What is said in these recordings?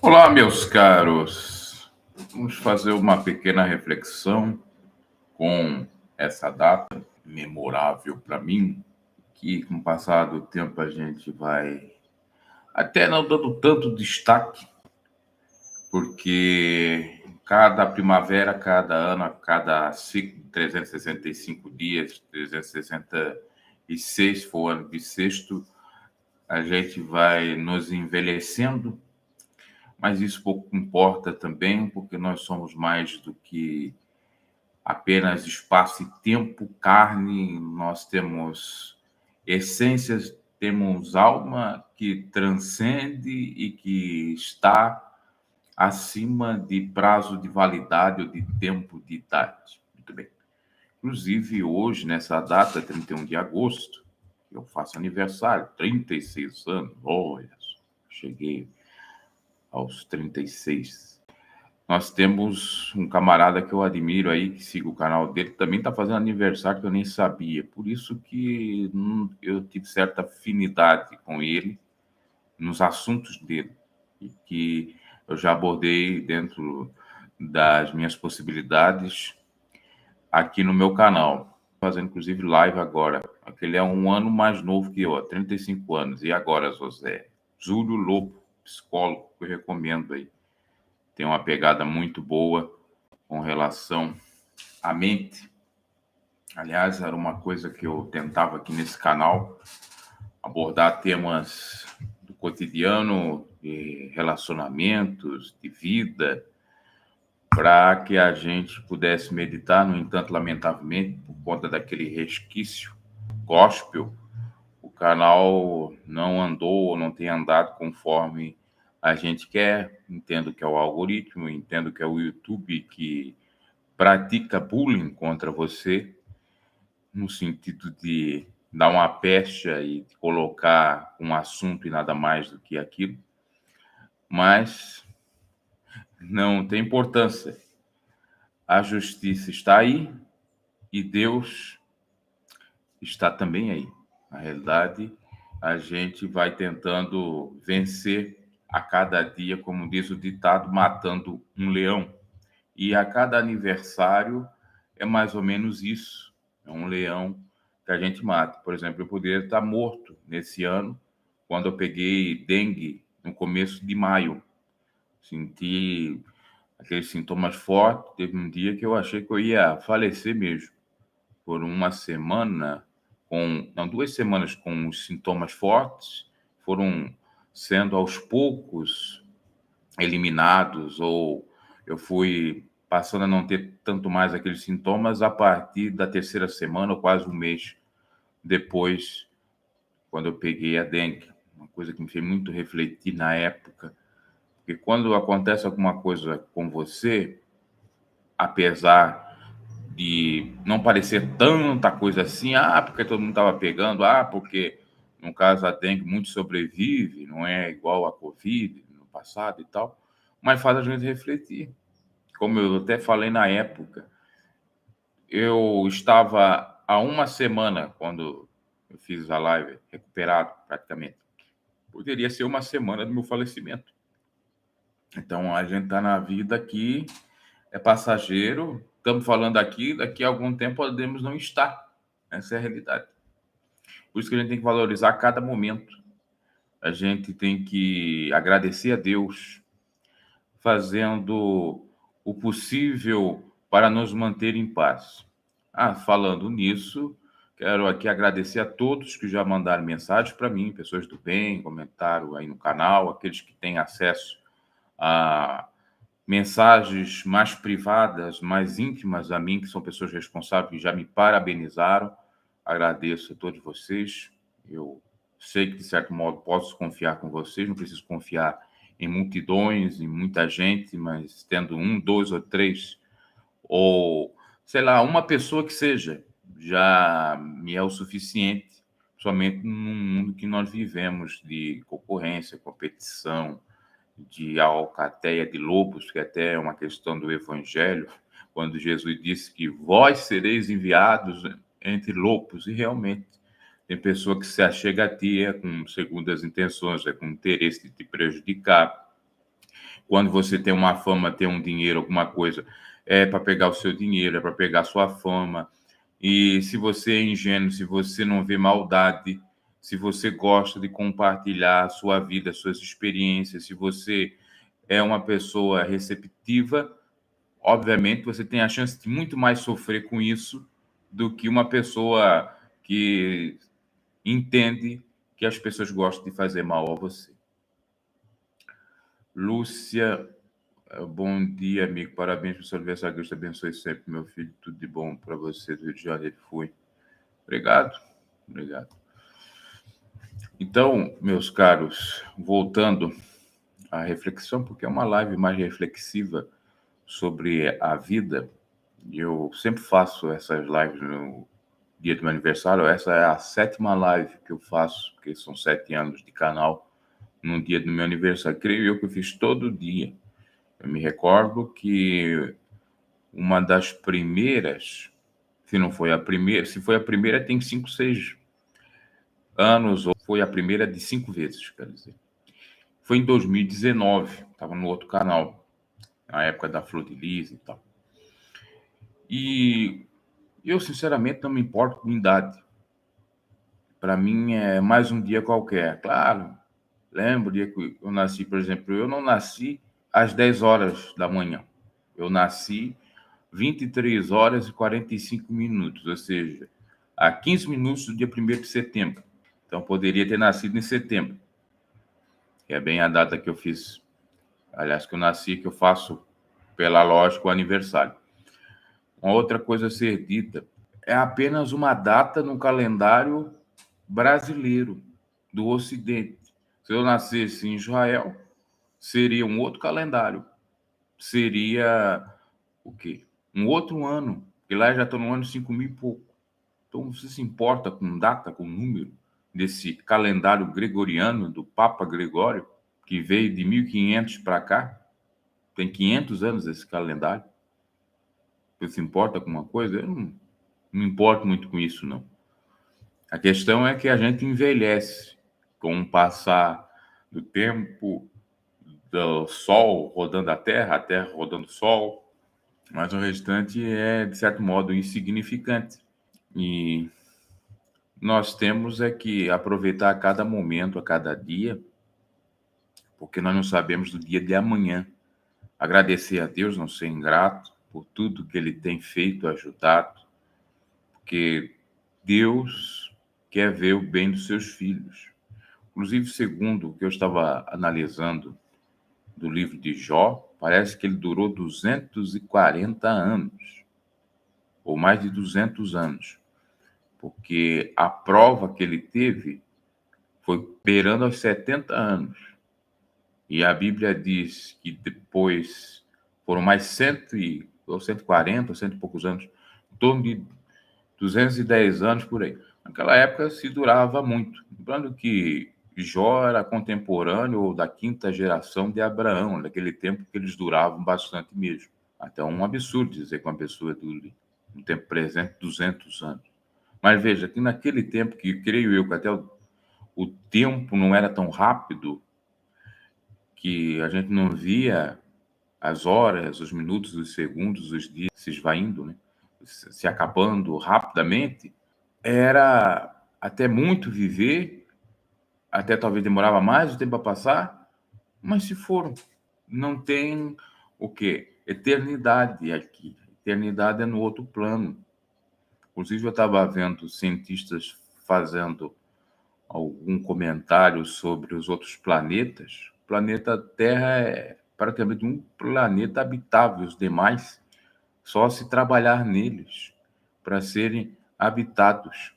Olá, meus caros. Vamos fazer uma pequena reflexão com essa data memorável para mim, que com o passar do tempo a gente vai até não dando tanto destaque, porque cada primavera, cada ano, a cada ciclo, 365 dias, 366 se for o ano bissexto, a gente vai nos envelhecendo. Mas isso pouco importa também, porque nós somos mais do que apenas espaço e tempo, carne, nós temos essências, temos alma que transcende e que está acima de prazo de validade ou de tempo de idade. Muito bem. Inclusive, hoje, nessa data, 31 de agosto, eu faço aniversário, 36 anos. Olha, cheguei aos 36. Nós temos um camarada que eu admiro aí, que siga o canal dele, que também está fazendo aniversário que eu nem sabia. Por isso que eu tive certa afinidade com ele nos assuntos dele, e que eu já abordei dentro das minhas possibilidades aqui no meu canal. Fazendo inclusive live agora. Aquele é um ano mais novo que eu, 35 anos. E agora, José? Júlio Lobo, psicólogo, que eu recomendo aí. Tem uma pegada muito boa com relação à mente. Aliás, era uma coisa que eu tentava aqui nesse canal, abordar temas do cotidiano, de relacionamentos, de vida, para que a gente pudesse meditar. No entanto, lamentavelmente, por conta daquele resquício gospel, o canal não andou ou não tem andado conforme a gente quer. Entendo que é o algoritmo, entendo que é o YouTube que pratica bullying contra você, no sentido de dar uma pecha e de colocar um assunto e nada mais do que aquilo, mas não tem importância. A justiça está aí e Deus está também aí. Na realidade, a gente vai tentando vencer a cada dia, como diz o ditado, matando um leão. E a cada aniversário é mais ou menos isso. É um leão que a gente mata. Por exemplo, eu poderia estar morto nesse ano, quando eu peguei dengue no começo de maio. Senti aqueles sintomas fortes. Teve um dia que eu achei que eu ia falecer mesmo. Por uma semana, não, 2 semanas com os sintomas fortes, foram sendo aos poucos eliminados, ou eu fui passando a não ter tanto mais aqueles sintomas a partir da terceira semana, ou quase um mês depois, quando eu peguei a dengue. Uma coisa que me fez muito refletir na época, porque quando acontece alguma coisa com você, apesar de não parecer tanta coisa assim, porque todo mundo estava pegando, porque, no caso, a dengue muito sobrevive, não é igual a Covid no passado e tal, mas faz a gente refletir. Como eu até falei na época, eu estava há uma semana, quando eu fiz a live, recuperado praticamente. Poderia ser uma semana do meu falecimento. Então, a gente está na vida aqui, é passageiro, estamos falando aqui, daqui a algum tempo podemos não estar. Essa é a realidade. Por isso que a gente tem que valorizar cada momento. A gente tem que agradecer a Deus, fazendo o possível para nos manter em paz. Falando nisso, quero aqui agradecer a todos que já mandaram mensagens para mim, pessoas do bem, comentaram aí no canal, aqueles que têm acesso a mensagens mais privadas, mais íntimas a mim, que são pessoas responsáveis, que já me parabenizaram. Agradeço a todos vocês. Eu sei que, de certo modo, posso confiar com vocês, não preciso confiar em multidões, em muita gente, mas tendo um, dois ou três, ou, sei lá, uma pessoa que seja, já me é o suficiente, somente no mundo que nós vivemos de concorrência, competição, de alcateia de lobos, que até é uma questão do Evangelho, quando Jesus disse que vós sereis enviados entre lobos, e realmente tem pessoa que se achega a ti com segundas intenções, com interesse de te prejudicar. quando você tem uma fama, tem um dinheiro, alguma coisa, é para pegar o seu dinheiro, é para pegar a sua fama. E se você é ingênuo, se você não vê maldade, se você gosta de compartilhar a sua vida, suas experiências, se você é uma pessoa receptiva, obviamente você tem a chance de muito mais sofrer com isso do que uma pessoa que entende que as pessoas gostam de fazer mal a você. Lúcia, bom dia, amigo. Parabéns pelo seu aniversário. Deus te abençoe sempre, meu filho. Tudo de bom para você do Rio de Janeiro. Fui. Obrigado. Obrigado. Então, meus caros, voltando à reflexão, porque é uma live mais reflexiva sobre a vida, e eu sempre faço essas lives no dia do meu aniversário. Essa é a 7ª live que eu faço, porque são 7 anos de canal, no dia do meu aniversário. Creio eu que eu fiz todo dia. Eu me recordo que uma das primeiras, se não foi a primeira, se foi a primeira, tem 5, 6 anos, ou foi a primeira de 5 vezes, quer dizer. Foi em 2019, estava no outro canal, na época da Flor de Lis e tal. E eu, sinceramente, não me importo com idade. Para mim, é mais um dia qualquer. Claro, lembro o dia que eu nasci, por exemplo, eu não nasci às 10 horas da manhã. Eu nasci 23 horas e 45 minutos, ou seja, a 15 minutos do dia 1º de setembro. Então, poderia ter nascido em setembro, que é bem a data que eu fiz, aliás, que eu nasci, que eu faço, pela lógica, o aniversário. Uma outra coisa a ser dita, é apenas uma data no calendário brasileiro, do Ocidente. Se eu nascesse em Israel, seria um outro calendário. Seria o quê? Um outro ano, porque lá já estou no ano 5.000 e pouco. Então, você se importa com data, com número desse calendário gregoriano do Papa Gregório, que veio de 1500 para cá? Tem 500 anos esse calendário. Você se importa com uma coisa? Eu não me importo muito com isso, não. A questão é que a gente envelhece com o passar do tempo, do Sol rodando a Terra rodando o Sol, mas o restante é, de certo modo, insignificante. E nós temos é que aproveitar a cada momento, a cada dia, porque nós não sabemos do dia de amanhã. Agradecer a Deus, não ser ingrato por tudo que Ele tem feito, ajudado, porque Deus quer ver o bem dos seus filhos. Inclusive, segundo o que eu estava analisando do livro de Jó, parece que ele durou 240 anos, ou mais de 200 anos, porque a prova que ele teve foi beirando aos 70 anos. E a Bíblia diz que depois foram mais 140, 100 e poucos anos, em torno de 210 anos por aí. Naquela época se durava muito. Lembrando que Jó era contemporâneo ou da 5ª geração de Abraão, naquele tempo que eles duravam bastante mesmo. Até um absurdo dizer que uma pessoa dure, no tempo presente, 200 anos. Mas veja que naquele tempo, que creio eu que até o tempo não era tão rápido, que a gente não via as horas, os minutos, os segundos, os dias se esvaindo, né? Se acabando rapidamente, era até muito viver, até talvez demorava mais o tempo a passar, mas se for, não tem o quê? Eternidade aqui. Eternidade é no outro plano. Inclusive, eu estava vendo cientistas fazendo algum comentário sobre os outros planetas. O planeta Terra é praticamente um planeta habitável, os demais só se trabalhar neles para serem habitados.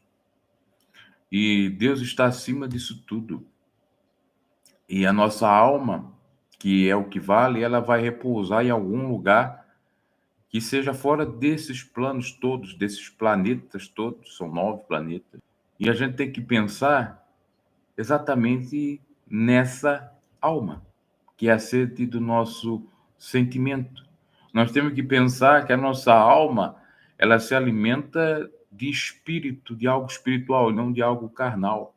E Deus está acima disso tudo. E a nossa alma, que é o que vale, ela vai repousar em algum lugar que seja fora desses planos todos, desses planetas todos, são 9 planetas. E a gente tem que pensar exatamente nessa alma, que é a sede do nosso sentimento. Nós temos que pensar que a nossa alma, ela se alimenta de espírito, de algo espiritual, não de algo carnal.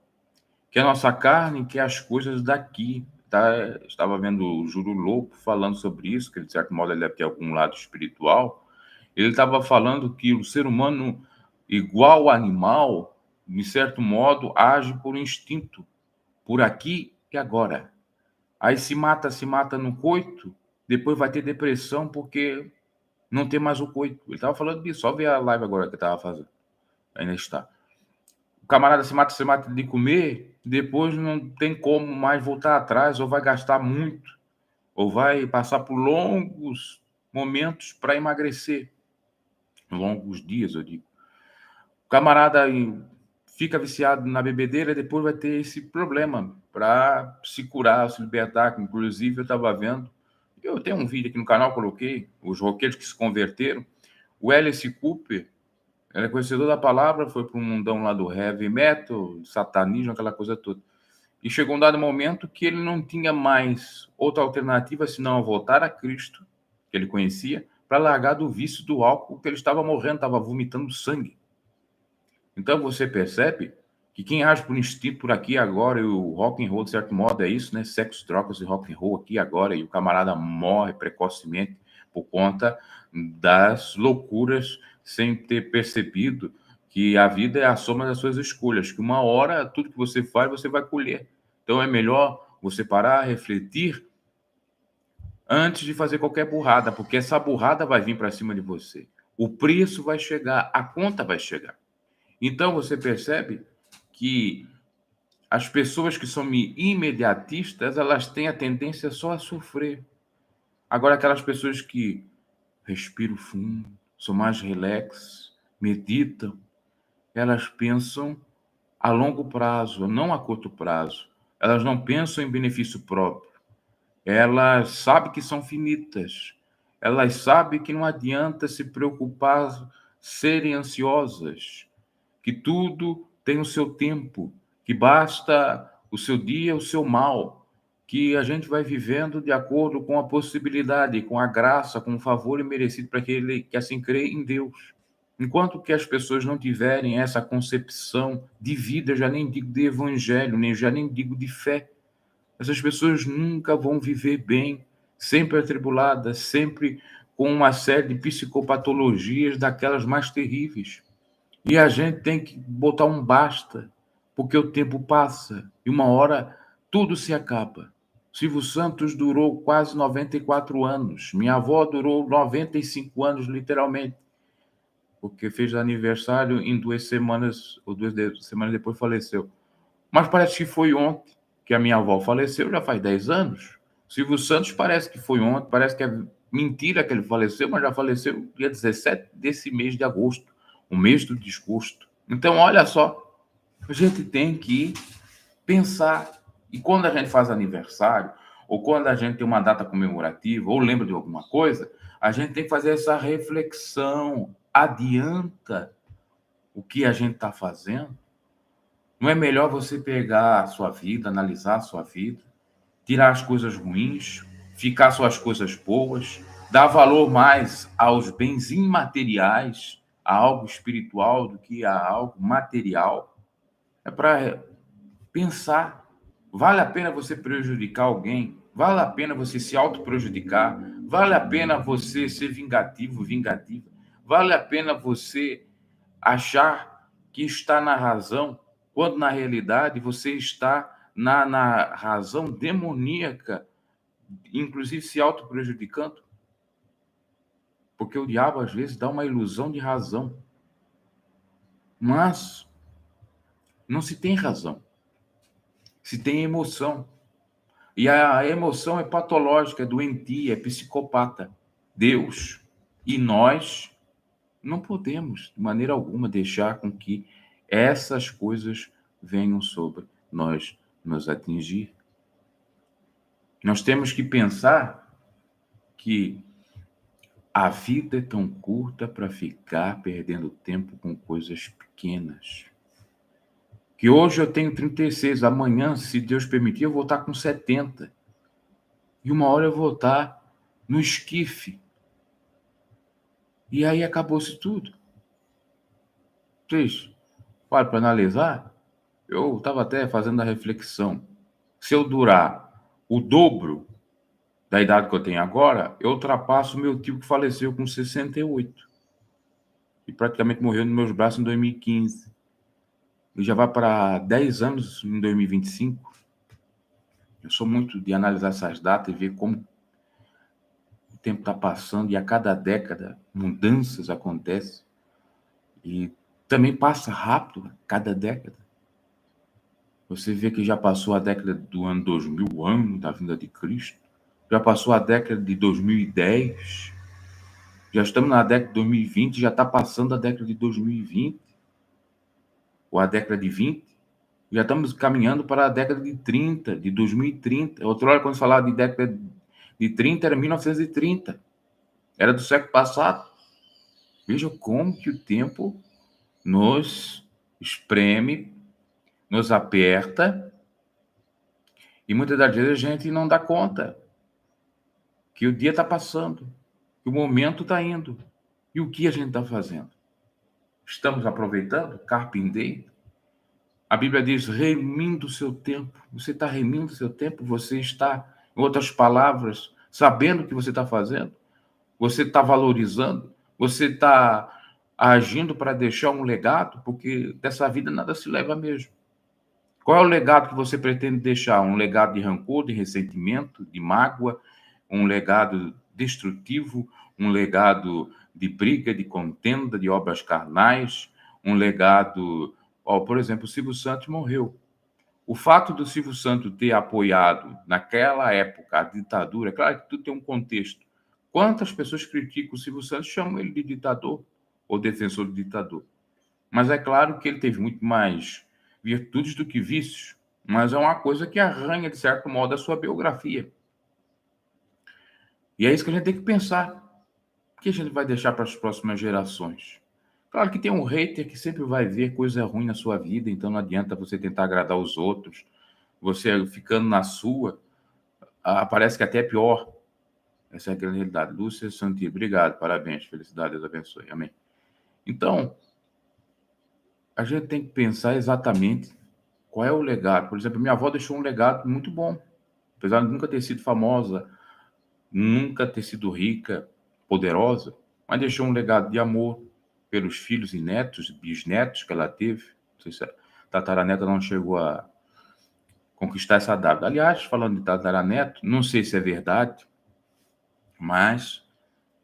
Que a nossa carne quer as coisas daqui, Estava vendo o Júlio Lopo falando sobre isso, que de certo modo ele deve ter algum lado espiritual. Ele estava falando que o ser humano, igual animal, de certo modo, age por instinto, por aqui e agora. Aí se mata no coito, depois vai ter depressão porque não tem mais o coito. Ele estava falando disso, só ver a live agora que eu estava fazendo. Ainda está. O camarada se mata de comer, depois não tem como mais voltar atrás, ou vai gastar muito, ou vai passar por longos momentos para emagrecer. Longos dias, eu digo. O camarada fica viciado na bebedeira, depois vai ter esse problema para se curar, se libertar. Inclusive, eu estava vendo, eu tenho um vídeo aqui no canal, coloquei, os roqueiros que se converteram. O Alice Cooper, ele é conhecedor da palavra, foi para o mundão lá do heavy metal, satanismo, aquela coisa toda. E chegou um dado momento que ele não tinha mais outra alternativa senão voltar a Cristo, que ele conhecia, para largar do vício do álcool, que ele estava morrendo, estava vomitando sangue. Então você percebe que quem age por instinto por aqui agora, e o rock and roll, de certo modo, é isso, né? Sexo, drogas e rock and roll aqui agora, e o camarada morre precocemente por conta das loucuras, sem ter percebido que a vida é a soma das suas escolhas, que uma hora tudo que você faz, você vai colher. Então é melhor você parar, refletir antes de fazer qualquer burrada, porque essa burrada vai vir para cima de você. O preço vai chegar, a conta vai chegar. Então você percebe que as pessoas que são imediatistas, elas têm a tendência só a sofrer. Agora, aquelas pessoas que respiram fundo, são mais relax, meditam, elas pensam a longo prazo, não a curto prazo. Elas não pensam em benefício próprio. Elas sabem que são finitas. Elas sabem que não adianta se preocupar, serem ansiosas, que tudo tem o seu tempo, que basta o seu dia, o seu mal, que a gente vai vivendo de acordo com a possibilidade, com a graça, com o favor imerecido para aquele que assim crê em Deus. Enquanto que as pessoas não tiverem essa concepção de vida, já nem digo de evangelho, nem já nem digo de fé, essas pessoas nunca vão viver bem, sempre atribuladas, sempre com uma série de psicopatologias daquelas mais terríveis. E a gente tem que botar um basta, porque o tempo passa e uma hora tudo se acaba. Silvio Santos durou quase 94 anos. Minha avó durou 95 anos, literalmente, porque fez aniversário em 2 semanas, ou 2 semanas depois faleceu. Mas parece que foi ontem que a minha avó faleceu, já faz 10 anos. Silvio Santos parece que foi ontem, parece que é mentira que ele faleceu, mas já faleceu dia 17 desse mês de agosto, o mês do desgosto. Então, olha só, a gente tem que pensar. E quando a gente faz aniversário, ou quando a gente tem uma data comemorativa, ou lembra de alguma coisa, a gente tem que fazer essa reflexão. Adianta o que a gente está fazendo? Não é melhor você pegar a sua vida, analisar a sua vida, tirar as coisas ruins, ficar só as coisas boas, dar valor mais aos bens imateriais, a algo espiritual do que a algo material? É para pensar. Vale a pena você prejudicar alguém? Vale a pena você se auto-prejudicar? Vale a pena você ser vingativo, vingativa? Vale a pena você achar que está na razão, quando na realidade você está na razão demoníaca, inclusive se auto-prejudicando? Porque o diabo às vezes dá uma ilusão de razão, mas não se tem razão, se tem emoção. E a emoção é patológica, é doentia, é psicopata. Deus e nós não podemos, de maneira alguma, deixar com que essas coisas venham sobre nós nos atingir. Nós temos que pensar que a vida é tão curta para ficar perdendo tempo com coisas pequenas. Que hoje eu tenho 36, amanhã, se Deus permitir, eu vou estar com 70. E uma hora eu vou estar no esquife. E aí acabou-se tudo. Vocês para analisar, eu estava até fazendo a reflexão. Se eu durar o dobro da idade que eu tenho agora, eu ultrapasso meu tio que faleceu com 68 e praticamente morreu nos meus braços em 2015. E já vai para 10 anos em 2025. Eu sou muito de analisar essas datas e ver como o tempo está passando e a cada década mudanças acontecem. E também passa rápido cada década. Você vê que já passou a década do ano 2000, o ano da vinda de Cristo. Já passou a década de 2010. Já estamos na década de 2020, já está passando a década de 2020, ou a década de 20. Já estamos caminhando para a década de 30, de 2030. Outra hora, quando se falava de década de 30, era 1930. Era do século passado. Veja como que o tempo nos espreme, nos aperta, e muitas das vezes a gente não dá conta que o dia está passando, que o momento está indo. E o que a gente está fazendo? Estamos aproveitando? Carpe diem? A Bíblia diz, remindo o seu tempo. Você está remindo o seu tempo? Você está, em outras palavras, sabendo o que você está fazendo? Você está valorizando? Você está agindo para deixar um legado? Porque dessa vida nada se leva mesmo. Qual é o legado que você pretende deixar? Um legado de rancor, de ressentimento, de mágoa? Um legado destrutivo? Um legado de briga, de contenda, de obras carnais? Um legado... por exemplo, o Silvio Santos morreu. O fato do Silvio Santos ter apoiado, naquela época, a ditadura, claro que tudo tem um contexto. Quantas pessoas criticam o Silvio Santos, chamam ele de ditador ou defensor do ditador? Mas é claro que ele teve muito mais virtudes do que vícios, mas é uma coisa que arranha, de certo modo, a sua biografia. E é isso que a gente tem que pensar. O que a gente vai deixar para as próximas gerações? Claro que tem um hater que sempre vai ver coisa ruim na sua vida, então não adianta você tentar agradar os outros. Você ficando na sua, parece que até é pior. Essa é a grande realidade. Lúcia Santi, obrigado, parabéns, felicidade, Deus abençoe, amém. Então, a gente tem que pensar exatamente qual é o legado. Por exemplo, minha avó deixou um legado muito bom. Apesar de nunca ter sido famosa, nunca ter sido rica, poderosa, mas deixou um legado de amor pelos filhos e netos, bisnetos que ela teve. Não sei se a tataraneta não chegou a conquistar essa data. Aliás, falando de tataraneto, não sei se é verdade, mas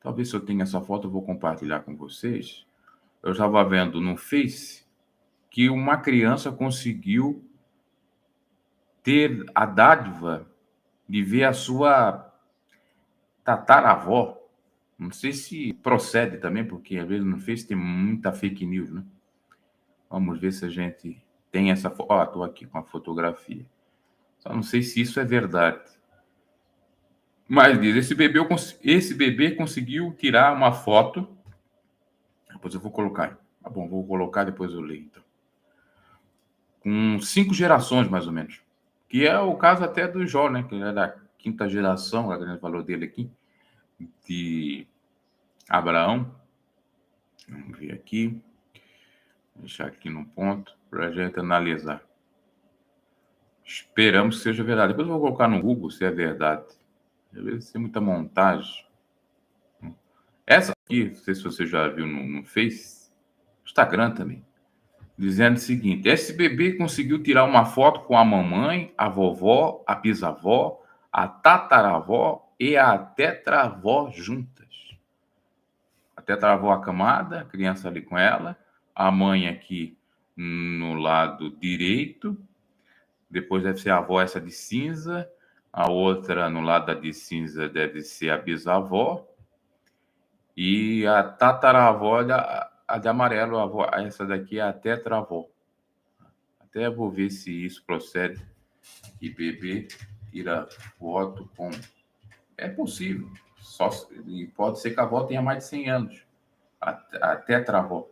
talvez se eu tenha essa foto, eu vou compartilhar com vocês. Eu estava vendo no Face que uma criança conseguiu ter a dádiva de ver a sua tataravó. Não sei se procede também, porque às vezes no Face tem muita fake news, né? Vamos ver se a gente tem essa foto. Estou aqui com a fotografia. Só não sei se isso é verdade. Mas diz, esse bebê conseguiu tirar uma foto. Depois eu vou colocar. Tá bom, vou colocar, depois eu leio, então. Com 5 gerações, mais ou menos. Que é o caso até do Jó, né? Que é da 5ª geração, a grande valor dele aqui, de Abraão. Vamos ver aqui. Deixar aqui no ponto para a gente analisar. Esperamos que seja verdade. Depois eu vou colocar no Google se é verdade. Às vezes tem muita montagem. Essa aqui, não sei se você já viu no Face, Instagram também, dizendo o seguinte: esse bebê conseguiu tirar uma foto com a mamãe, a vovó, a bisavó, a tataravó e a tetravó juntas. A tetravó acamada, a criança ali com ela, a mãe aqui no lado direito, depois deve ser a avó essa de cinza, a outra no lado da de cinza deve ser a bisavó, e a tataravó, a de amarelo, a avó, essa daqui é a tetravó. Até vou ver se isso procede. E bebê tira foto com... É possível. E pode ser que a avó tenha mais de 100 anos. A tetravó.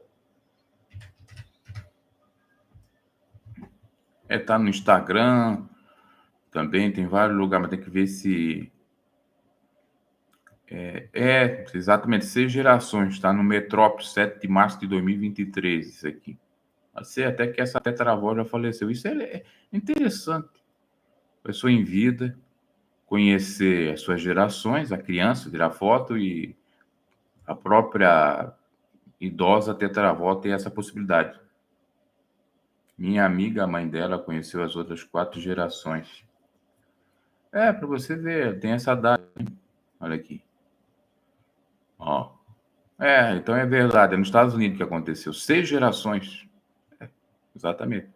Tá no Instagram também, tem vários lugares, mas tem que ver se... exatamente, 6 gerações, está no Metrópole, 7 de março de 2023, isso aqui. Pode ser até que essa tetravó já faleceu. Isso é interessante. Pessoa em vida, conhecer as suas gerações, a criança tirar foto e a própria idosa tetaravó ter essa possibilidade. Minha amiga, a mãe dela, conheceu as outras 4 gerações. Para você ver, tem essa data. Olha aqui. Ó. Então é verdade. É nos Estados Unidos que aconteceu. 6 gerações. Exatamente.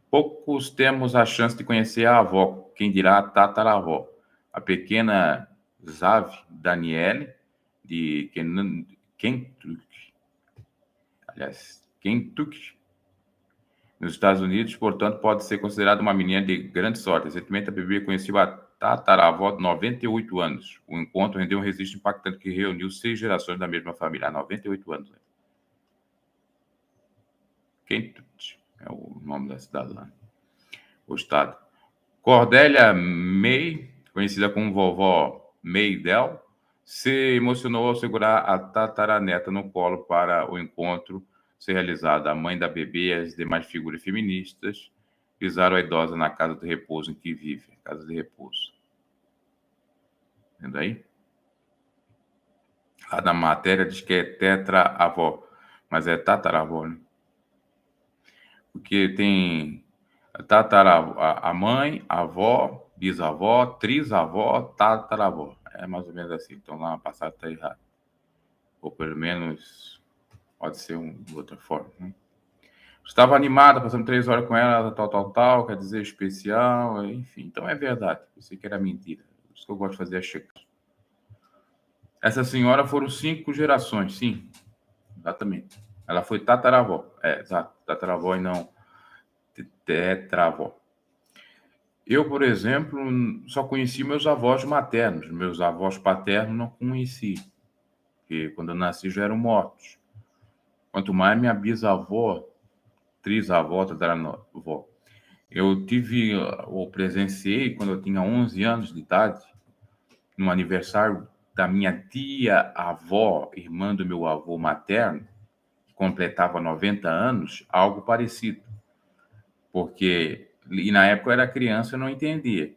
Poucos temos a chance de conhecer a avó, quem dirá a tataravó. A pequena Zav Daniele, de Kentucky. Aliás, Kentucky, nos Estados Unidos, portanto, pode ser considerada uma menina de grande sorte. Recentemente, a bebê conheceu a tataravó de 98 anos. O encontro rendeu um registro impactante que reuniu 6 gerações da mesma família. 98 anos. Kentucky é o nome da cidade lá. O estado. Cordélia May, conhecida como vovó Maydell, se emocionou ao segurar a tataraneta no colo para o encontro ser realizado. A mãe da bebê e as demais figuras feministas pisaram a idosa na casa de repouso em que vive. Casa de repouso. Vendo aí? Lá na matéria diz que é tetra-avó, mas é tataravó, né? Porque tem a mãe, a avó, bisavó, trisavó, tataravó. É mais ou menos assim. Então lá na passada está errado. Ou pelo menos pode ser de outra forma. Né? Estava animada, passando 3 horas com ela, tal, quer dizer especial, enfim. Então é verdade. Eu sei que era mentira. Por isso que eu gosto de fazer a checagem. Essa senhora foram 5 gerações, sim. Exatamente. Ela foi tataravó. Exato. Tataravó e não tetravó. Eu, por exemplo, só conheci meus avós maternos. Meus avós paternos não conheci, porque quando eu nasci já eram mortos. Quanto mais minha bisavó, trisavó, tataravó. Eu presenciei quando eu tinha 11 anos de idade, no aniversário da minha tia-avó, irmã do meu avô materno, que completava 90 anos, algo parecido. E na época eu era criança, eu não entendia.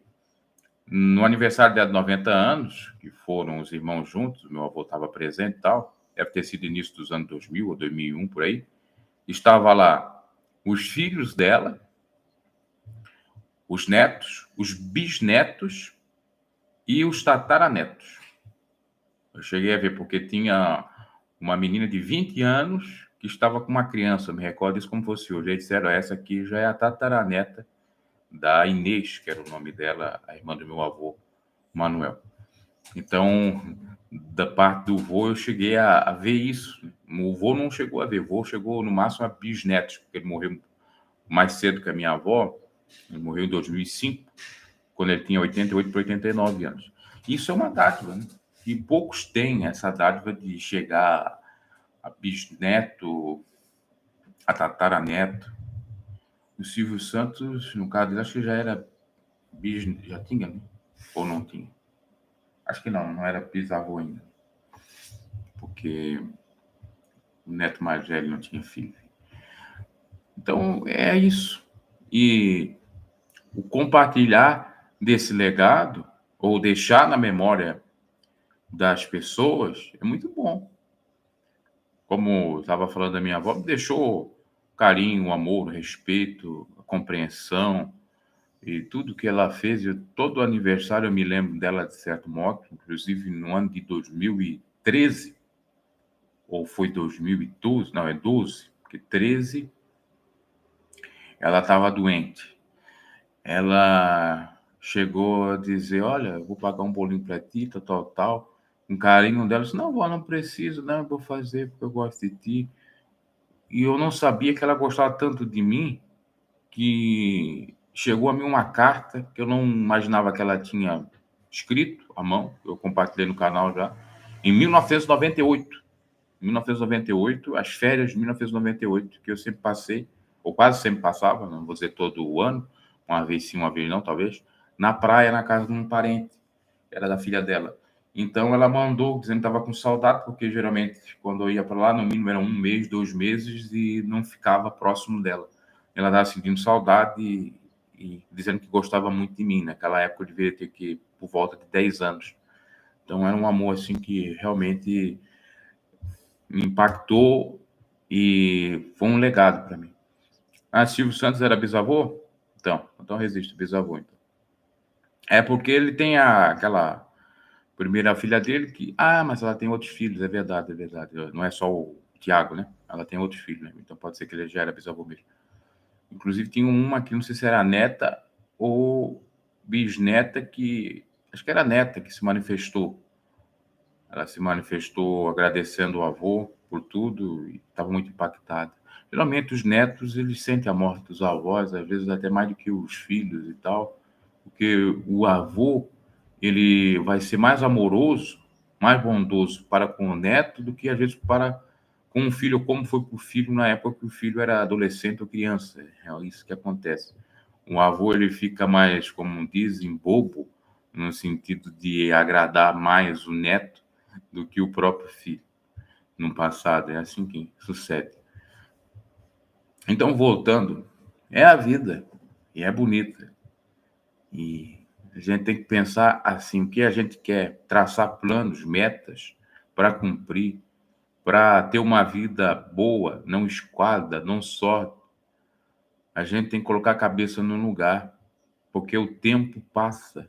No aniversário dela de 90 anos, que foram os irmãos juntos, meu avô estava presente e tal, deve ter sido início dos anos 2000 ou 2001, por aí, estava lá os filhos dela, os netos, os bisnetos e os tataranetos. Eu cheguei a ver, porque tinha uma menina de 20 anos que estava com uma criança, eu me recordo isso como fosse hoje. Aí disseram, essa aqui já é a tataraneta da Inês, que era o nome dela, a irmã do meu avô, Manuel. Então, da parte do vô, eu cheguei a ver isso. O vô não chegou a ver, o vô chegou no máximo a bisnetos, porque ele morreu mais cedo que a minha avó, ele morreu em 2005, quando ele tinha 88 para 89 anos. Isso é uma dádiva, né? E poucos têm essa dádiva de chegar a bisneto, a tataraneto. O Silvio Santos, no caso dele, acho que já era bisneto, já tinha, né? Ou não tinha? Acho que não era bisavô ainda. Porque o neto mais velho não tinha filho. Então, é isso. E o compartilhar desse legado, ou deixar na memória das pessoas, é muito bom. Como estava falando da minha avó, me deixou carinho, amor, respeito, compreensão e tudo que ela fez. Todo aniversário eu me lembro dela de certo modo, inclusive no ano de 2013, ou foi 2012, não, é 12, porque 13 ela estava doente. Ela chegou a dizer, olha, eu vou pagar um bolinho para ti, tal. Um carinho dela, disse, não, vó, não preciso, não, eu vou fazer porque eu gosto de ti. E eu não sabia que ela gostava tanto de mim, que chegou a mim uma carta que eu não imaginava que ela tinha escrito à mão, eu compartilhei no canal já, em 1998. 1998, as férias de 1998, que eu sempre passei, ou quase sempre passava, não vou dizer todo o ano, uma vez sim, uma vez não, talvez, na praia, na casa de um parente, era da filha dela. Então ela mandou, dizendo que estava com saudade, porque geralmente quando eu ia para lá, no mínimo era 1 mês, 2 meses, e não ficava próximo dela. Ela estava sentindo saudade e dizendo que gostava muito de mim. Naquela época eu devia ter que por volta de 10 anos. Então, era um amor assim que realmente me impactou e foi um legado para mim. Ah, Silvio Santos era bisavô? Então resiste, bisavô. Então. É porque ele tem aquela primeira filha dele que... Ah, mas ela tem outros filhos, é verdade, é verdade. Não é só o Tiago, né? Ela tem outros filhos, né? Então pode ser que ele já era bisavô mesmo. Inclusive, tinha uma que não sei se era neta ou bisneta que... Acho que era neta que se manifestou. Ela se manifestou agradecendo o avô por tudo e estava muito impactada. Geralmente, os netos, eles sentem a morte dos avós, às vezes até mais do que os filhos e tal, porque o avô, ele vai ser mais amoroso, mais bondoso para com o neto do que, às vezes, para com o filho, como foi para o filho na época que o filho era adolescente ou criança. É isso que acontece. O avô, ele fica mais, como dizem, bobo, no sentido de agradar mais o neto do que o próprio filho. No passado, é assim que sucede. Então, voltando, é a vida, e é bonita. E a gente tem que pensar assim, o que a gente quer, traçar planos, metas para cumprir, para ter uma vida boa, não esquadra, não só. A gente tem que colocar a cabeça no lugar, porque o tempo passa.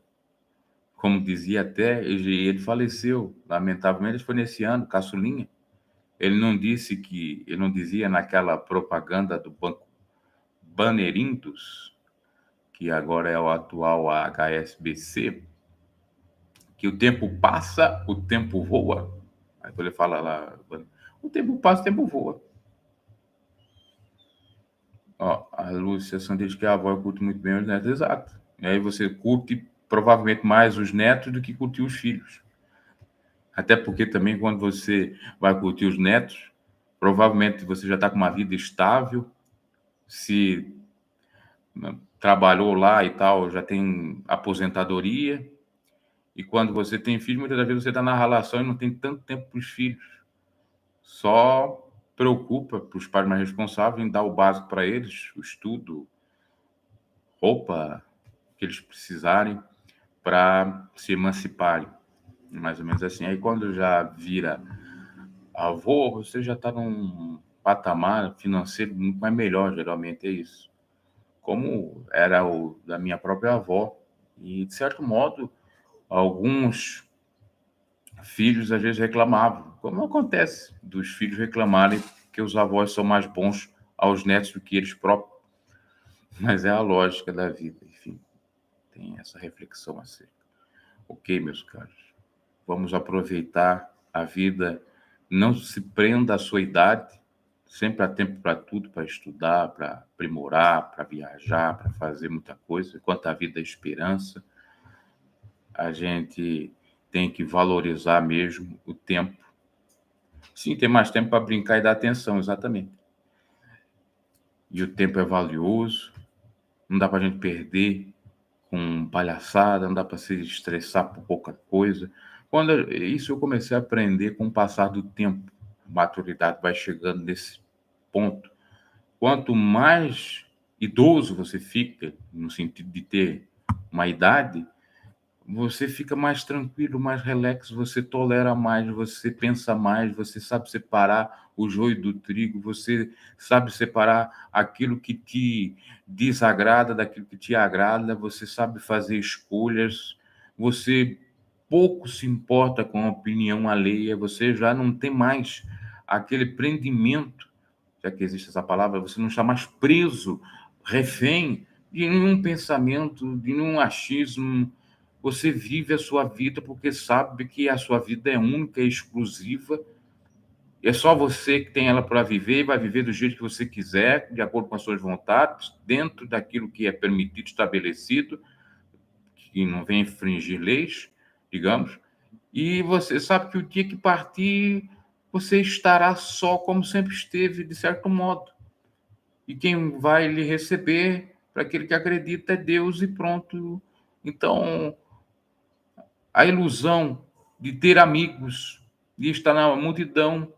Como dizia até, ele faleceu, lamentavelmente, foi nesse ano, caçulinha. Ele não dizia naquela propaganda do Banco Banerindos, que agora é o atual HSBC, que o tempo passa, o tempo voa. Aí ele fala lá, o tempo passa, o tempo voa. Ó, a Lúcia Santos diz que a avó curte muito bem os netos, exato. E aí você curte provavelmente mais os netos do que curtir os filhos. Até porque também quando você vai curtir os netos, provavelmente você já está com uma vida estável, se trabalhou lá e tal, já tem aposentadoria. E quando você tem filho, muitas das vezes você está na relação e não tem tanto tempo para os filhos. Só preocupa para os pais mais responsáveis em dar o básico para eles, o estudo, roupa que eles precisarem para se emanciparem. Mais ou menos assim. Aí quando já vira avô, você já está num patamar financeiro muito mais melhor, geralmente é isso. Como era o da minha própria avó. E, de certo modo, alguns filhos às vezes reclamavam, como acontece dos filhos reclamarem que os avós são mais bons aos netos do que eles próprios. Mas é a lógica da vida, enfim, tem essa reflexão acerca. Ok, meus caros, vamos aproveitar a vida, não se prenda à sua idade, sempre há tempo para tudo, para estudar, para aprimorar, para viajar, para fazer muita coisa. Enquanto a vida é esperança, a gente tem que valorizar mesmo o tempo. Sim, tem mais tempo para brincar e dar atenção, exatamente. E o tempo é valioso, não dá para a gente perder com palhaçada, não dá para se estressar por pouca coisa. Isso eu comecei a aprender com o passar do tempo. A maturidade vai chegando nesse ponto. Quanto mais idoso você fica, no sentido de ter uma idade, você fica mais tranquilo, mais relax, você tolera mais, você pensa mais, você sabe separar o joio do trigo, você sabe separar aquilo que te desagrada daquilo que te agrada, você sabe fazer escolhas, você pouco se importa com a opinião alheia, você já não tem mais aquele prendimento, já que existe essa palavra, você não está mais preso, refém de nenhum pensamento, de nenhum achismo. Você vive a sua vida porque sabe que a sua vida é única e exclusiva. É só você que tem ela para viver e vai viver do jeito que você quiser, de acordo com as suas vontades, dentro daquilo que é permitido, estabelecido, que não vem infringir leis, digamos. E você sabe que o dia que partir, você estará só como sempre esteve, de certo modo. E quem vai lhe receber, para aquele que acredita, é Deus e pronto. Então, a ilusão de ter amigos, de estar na multidão,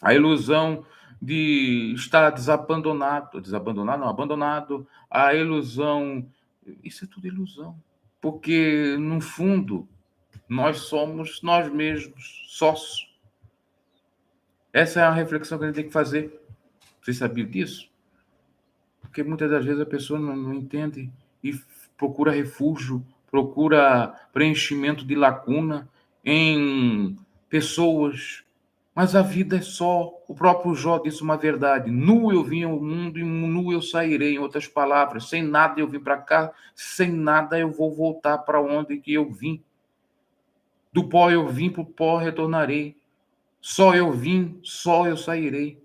a ilusão de estar desabandonado, desabandonado não, abandonado, a ilusão, isso é tudo ilusão. porque, no fundo, nós somos nós mesmos, sócios. Essa é a reflexão que a gente tem que fazer. Você sabia disso? Porque muitas das vezes a pessoa não entende e procura refúgio, procura preenchimento de lacuna em pessoas. Mas a vida é só. O próprio Jó disse uma verdade: nu eu vim ao mundo e nu eu sairei. Em outras palavras, sem nada eu vim para cá, sem nada eu vou voltar para onde que eu vim. Do pó eu vim, para o pó retornarei. Só eu vim, só eu sairei.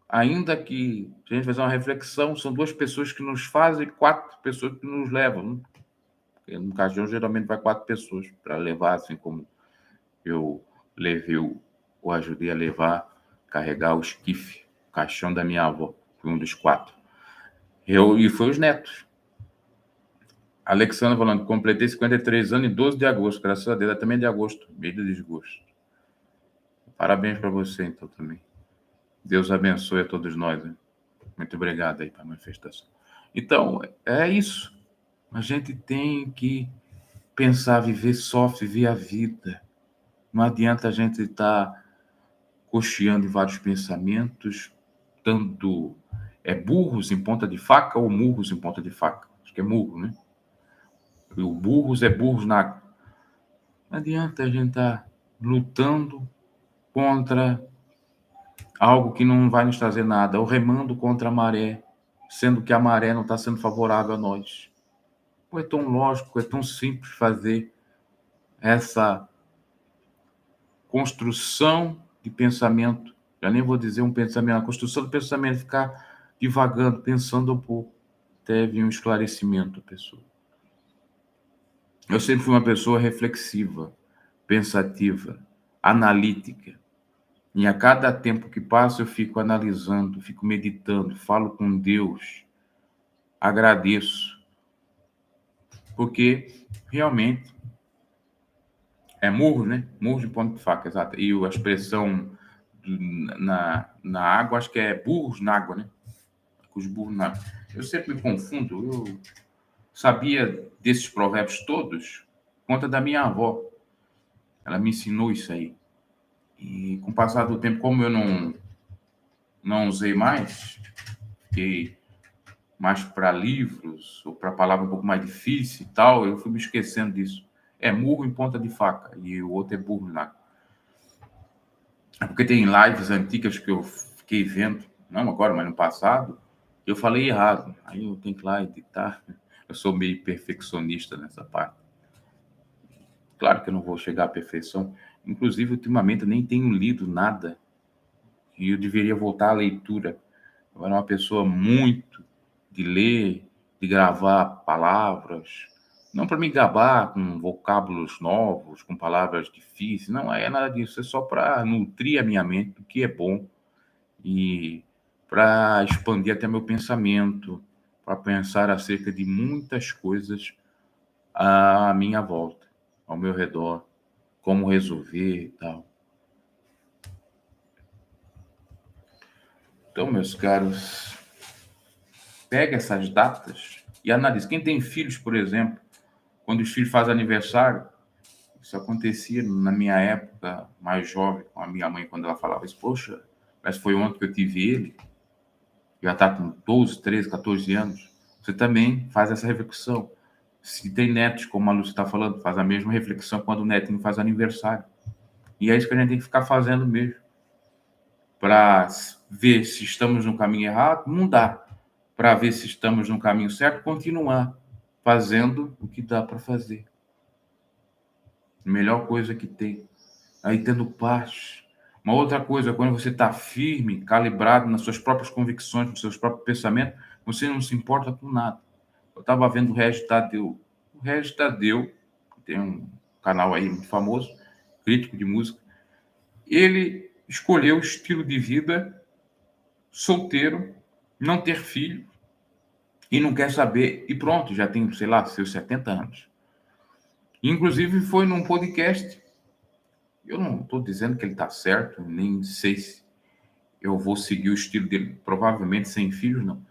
Ainda que, se a gente fazer uma reflexão, são duas pessoas que nos fazem, 4 pessoas que nos levam. Porque no caixão, geralmente, vai 4 pessoas para levar, assim como eu levei, ou ajudei a levar, carregar o esquife, o caixão da minha avó. Fui um dos 4. E foi os netos. Alexandra falando, completei 53 anos em 12 de agosto, graças a Deus, é também de agosto, mês de desgosto. Parabéns para você, então, também. Deus abençoe a todos nós. Né? Muito obrigado aí pela manifestação. Então, é isso. A gente tem que pensar, viver só, viver a vida. Não adianta a gente estar cocheando em vários pensamentos, tanto burros em ponta de faca ou murros em ponta de faca. Acho que é murro, né? E o burros é burros na água. Não adianta a gente estar lutando contra algo que não vai nos trazer nada, ou remando contra a maré, sendo que a maré não está sendo favorável a nós. Pô, é tão lógico, é tão simples fazer essa construção de pensamento. Já nem vou dizer um pensamento, a construção do pensamento, ficar divagando, pensando um pouco, até vir um esclarecimento da pessoa. Eu sempre fui uma pessoa reflexiva, pensativa, analítica. E a cada tempo que passa, eu fico analisando, fico meditando, falo com Deus, agradeço. Porque, realmente, é murro, né? Murro de ponta de faca, exato. E a expressão na água, acho que é burros na água, né? Os burros na água. Eu sempre me confundo, eu sabia desses provérbios todos por conta da minha avó. Ela me ensinou isso aí. E com o passar do tempo, como eu não usei mais, fiquei mais para livros, ou para palavra um pouco mais difícil e tal, eu fui me esquecendo disso. É murro em ponta de faca, e o outro é burro na água. É porque tem lives antigas que eu fiquei vendo, não agora, mas no passado, eu falei errado. Aí eu tenho que ir lá editar. Eu sou meio perfeccionista nessa parte. Claro que eu não vou chegar à perfeição. Inclusive, ultimamente, eu nem tenho lido nada. E eu deveria voltar à leitura. Eu era uma pessoa muito de ler, de gravar palavras. Não para me gabar com vocábulos novos, com palavras difíceis. Não é nada disso. É só para nutrir a minha mente do que é bom e para expandir até meu pensamento, para pensar acerca de muitas coisas à minha volta, ao meu redor, como resolver e tal. Então, meus caros, pega essas datas e analise. Quem tem filhos, por exemplo, quando os filhos fazem aniversário, isso acontecia na minha época mais jovem, com a minha mãe, quando ela falava isso, poxa, mas foi ontem que eu tive ele, já está com 12, 13, 14 anos, você também faz essa reflexão. Se tem netos, como a Lúcia está falando, faz a mesma reflexão quando o netinho faz aniversário. E é isso que a gente tem que ficar fazendo mesmo. Para ver se estamos no caminho errado, não dá. Para ver se estamos no caminho certo, continuar fazendo o que dá para fazer. A melhor coisa que tem. Aí tendo paz. Uma outra coisa, quando você está firme, calibrado nas suas próprias convicções, nos seus próprios pensamentos, você não se importa com nada. Eu estava vendo o Regis Tadeu. O Regis Tadeu, tem um canal aí muito famoso, crítico de música. Ele escolheu o estilo de vida solteiro, não ter filho, e não quer saber, e pronto, já tem, sei lá, seus 70 anos. Inclusive foi num podcast, eu não estou dizendo que ele está certo, nem sei se eu vou seguir o estilo dele, provavelmente sem filhos, não.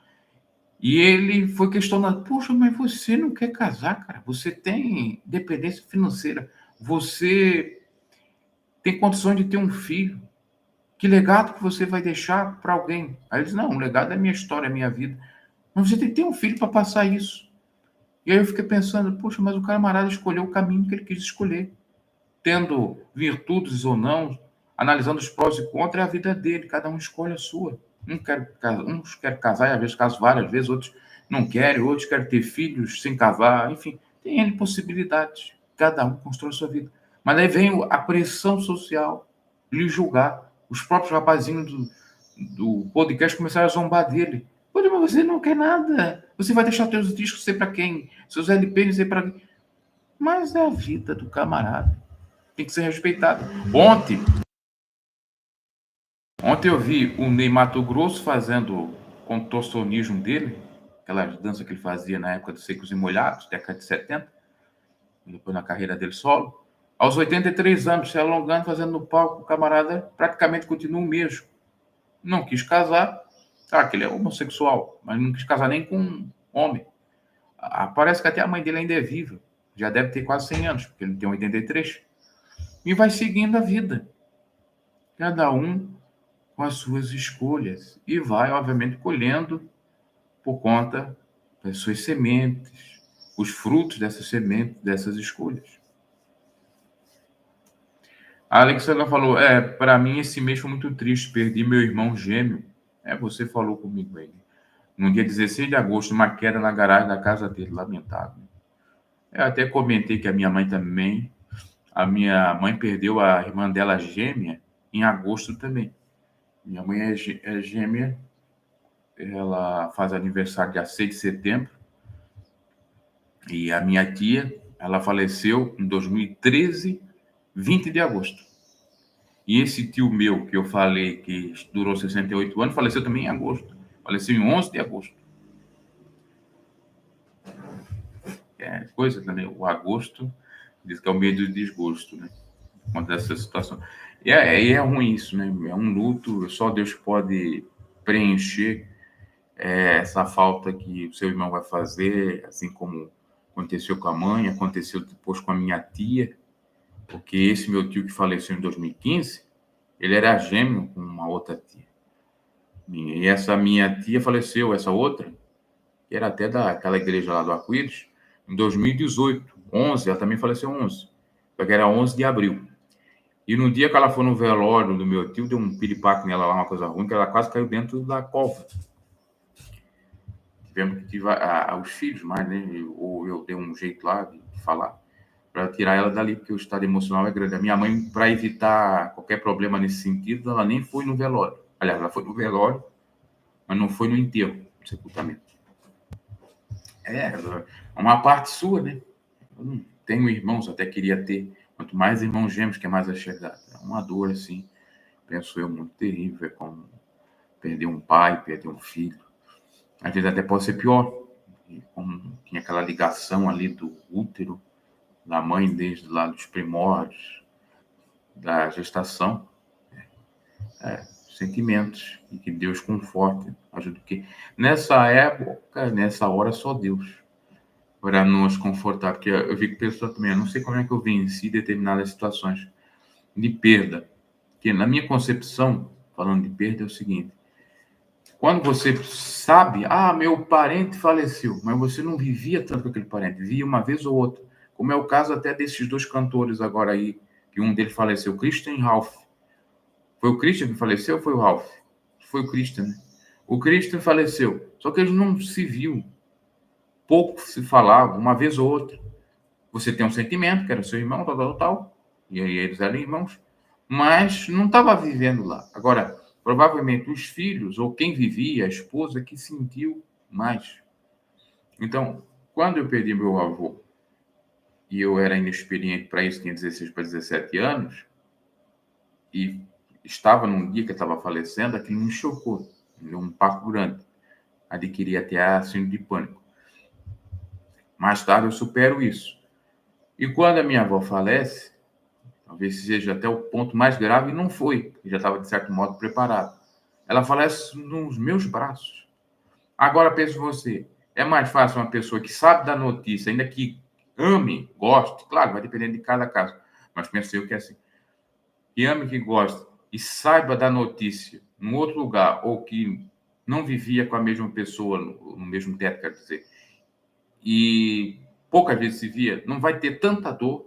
E ele foi questionado: poxa, mas você não quer casar, cara? Você tem dependência financeira, você tem condições de ter um filho. Que legado que você vai deixar para alguém? Aí ele disse: não, o legado é minha história, é minha vida. Mas você tem que ter um filho para passar isso. E aí eu fiquei pensando: poxa, mas o camarada escolheu o caminho que ele quis escolher. Tendo virtudes ou não, analisando os prós e contras, é a vida dele, cada um escolhe a sua. Uns querem casar, e às vezes casam várias vezes, outros não querem, outros querem ter filhos sem casar, enfim, tem N possibilidades. Cada um constrói a sua vida. Mas aí vem a pressão social lhe julgar. Os próprios rapazinhos do podcast começaram a zombar dele. Poxa, mas você não quer nada. Você vai deixar seus discos ser para quem? Seus LPs ser para quem? Mas é a vida do camarada. Tem que ser respeitado. Ontem eu vi o Ney Matogrosso fazendo contorcionismo dele, aquela dança que ele fazia na época dos Secos e Molhados, década de 70, depois na carreira dele solo. Aos 83 anos, se alongando, fazendo no palco, o camarada praticamente continua o mesmo. Não quis casar, claro que ele é homossexual, mas não quis casar nem com um homem. Parece que até a mãe dele ainda é viva, já deve ter quase 100 anos, porque ele tem 83. E vai seguindo a vida. Cada um com as suas escolhas e vai, obviamente, colhendo por conta das suas sementes, os frutos dessas sementes, dessas escolhas. A Alexandra falou: para mim esse mês foi muito triste, perdi meu irmão gêmeo. Você falou comigo aí. No dia 16 de agosto, uma queda na garagem da casa dele, lamentável. Eu até comentei que a minha mãe perdeu a irmã dela gêmea em agosto também. Minha mãe é gêmea, ela faz aniversário dia 6 de setembro, e a minha tia, ela faleceu em 2013, 20 de agosto. E esse tio meu, que eu falei que durou 68 anos, faleceu também em agosto. Faleceu em 11 de agosto. É coisa também, o agosto, diz que é o mês do desgosto, né? Uma dessas situações. E é ruim isso, né? É um luto, só Deus pode preencher essa falta que o seu irmão vai fazer, assim como aconteceu com a mãe, aconteceu depois com a minha tia, porque esse meu tio que faleceu em 2015, ele era gêmeo com uma outra tia. E essa minha tia faleceu, essa outra, que era até daquela igreja lá do Arco-Íris, em 2018, 11, ela também faleceu 11, porque era 11 de abril. E no dia que ela foi no velório do meu tio, deu um piripaque nela lá, uma coisa ruim, que ela quase caiu dentro da cova. Tivemos que tirar os filhos, mas, né, ou eu dei um jeito lá de falar, para tirar ela dali, porque o estado emocional é grande. A minha mãe, para evitar qualquer problema nesse sentido, ela nem foi no velório. Aliás, ela foi no velório, mas não foi no enterro, no sepultamento. É uma parte sua, né? Eu não tenho irmãos, até queria ter. Quanto mais irmãos gêmeos, que é mais achegado. É uma dor, assim, penso eu, muito terrível. É como perder um pai, perder um filho. Às vezes até pode ser pior. Como tinha aquela ligação ali do útero da mãe desde lá dos primórdios da gestação. Sentimentos. E que Deus conforte, ajude. Que nessa época, nessa hora, só Deus para nos confortar, porque eu fico pensando também, eu não sei como é que eu venci determinadas situações de perda, porque na minha concepção, falando de perda, é o seguinte: quando você sabe, meu parente faleceu, mas você não vivia tanto com aquele parente, via uma vez ou outra, como é o caso até desses dois cantores agora aí, que um deles faleceu, Christian e Ralph. Foi o Christian que faleceu ou foi o Ralph? Foi o Christian, né? O Christian faleceu, só que eles não se viam, pouco se falava, uma vez ou outra. Você tem um sentimento, que era seu irmão, tal, e aí eles eram irmãos, mas não estava vivendo lá. Agora, provavelmente os filhos, ou quem vivia, a esposa, que sentiu mais. Então, quando eu perdi meu avô, e eu era inexperiente para isso, tinha 16 para 17 anos, e estava num dia que ele estava falecendo, aquilo me chocou, me deu um impacto grande. Adquiri até a síndrome de pânico. Mais tarde eu supero isso. E quando a minha avó falece, talvez seja até o ponto mais grave, e não foi, eu já estava, de certo modo, preparado. Ela falece nos meus braços. Agora, pense você, é mais fácil uma pessoa que sabe da notícia, ainda que ame, goste, claro, vai depender de cada caso, mas pense eu que é assim, que ame, que goste e saiba da notícia num outro lugar, ou que não vivia com a mesma pessoa, no mesmo teto, quer dizer, e poucas vezes se via, não vai ter tanta dor,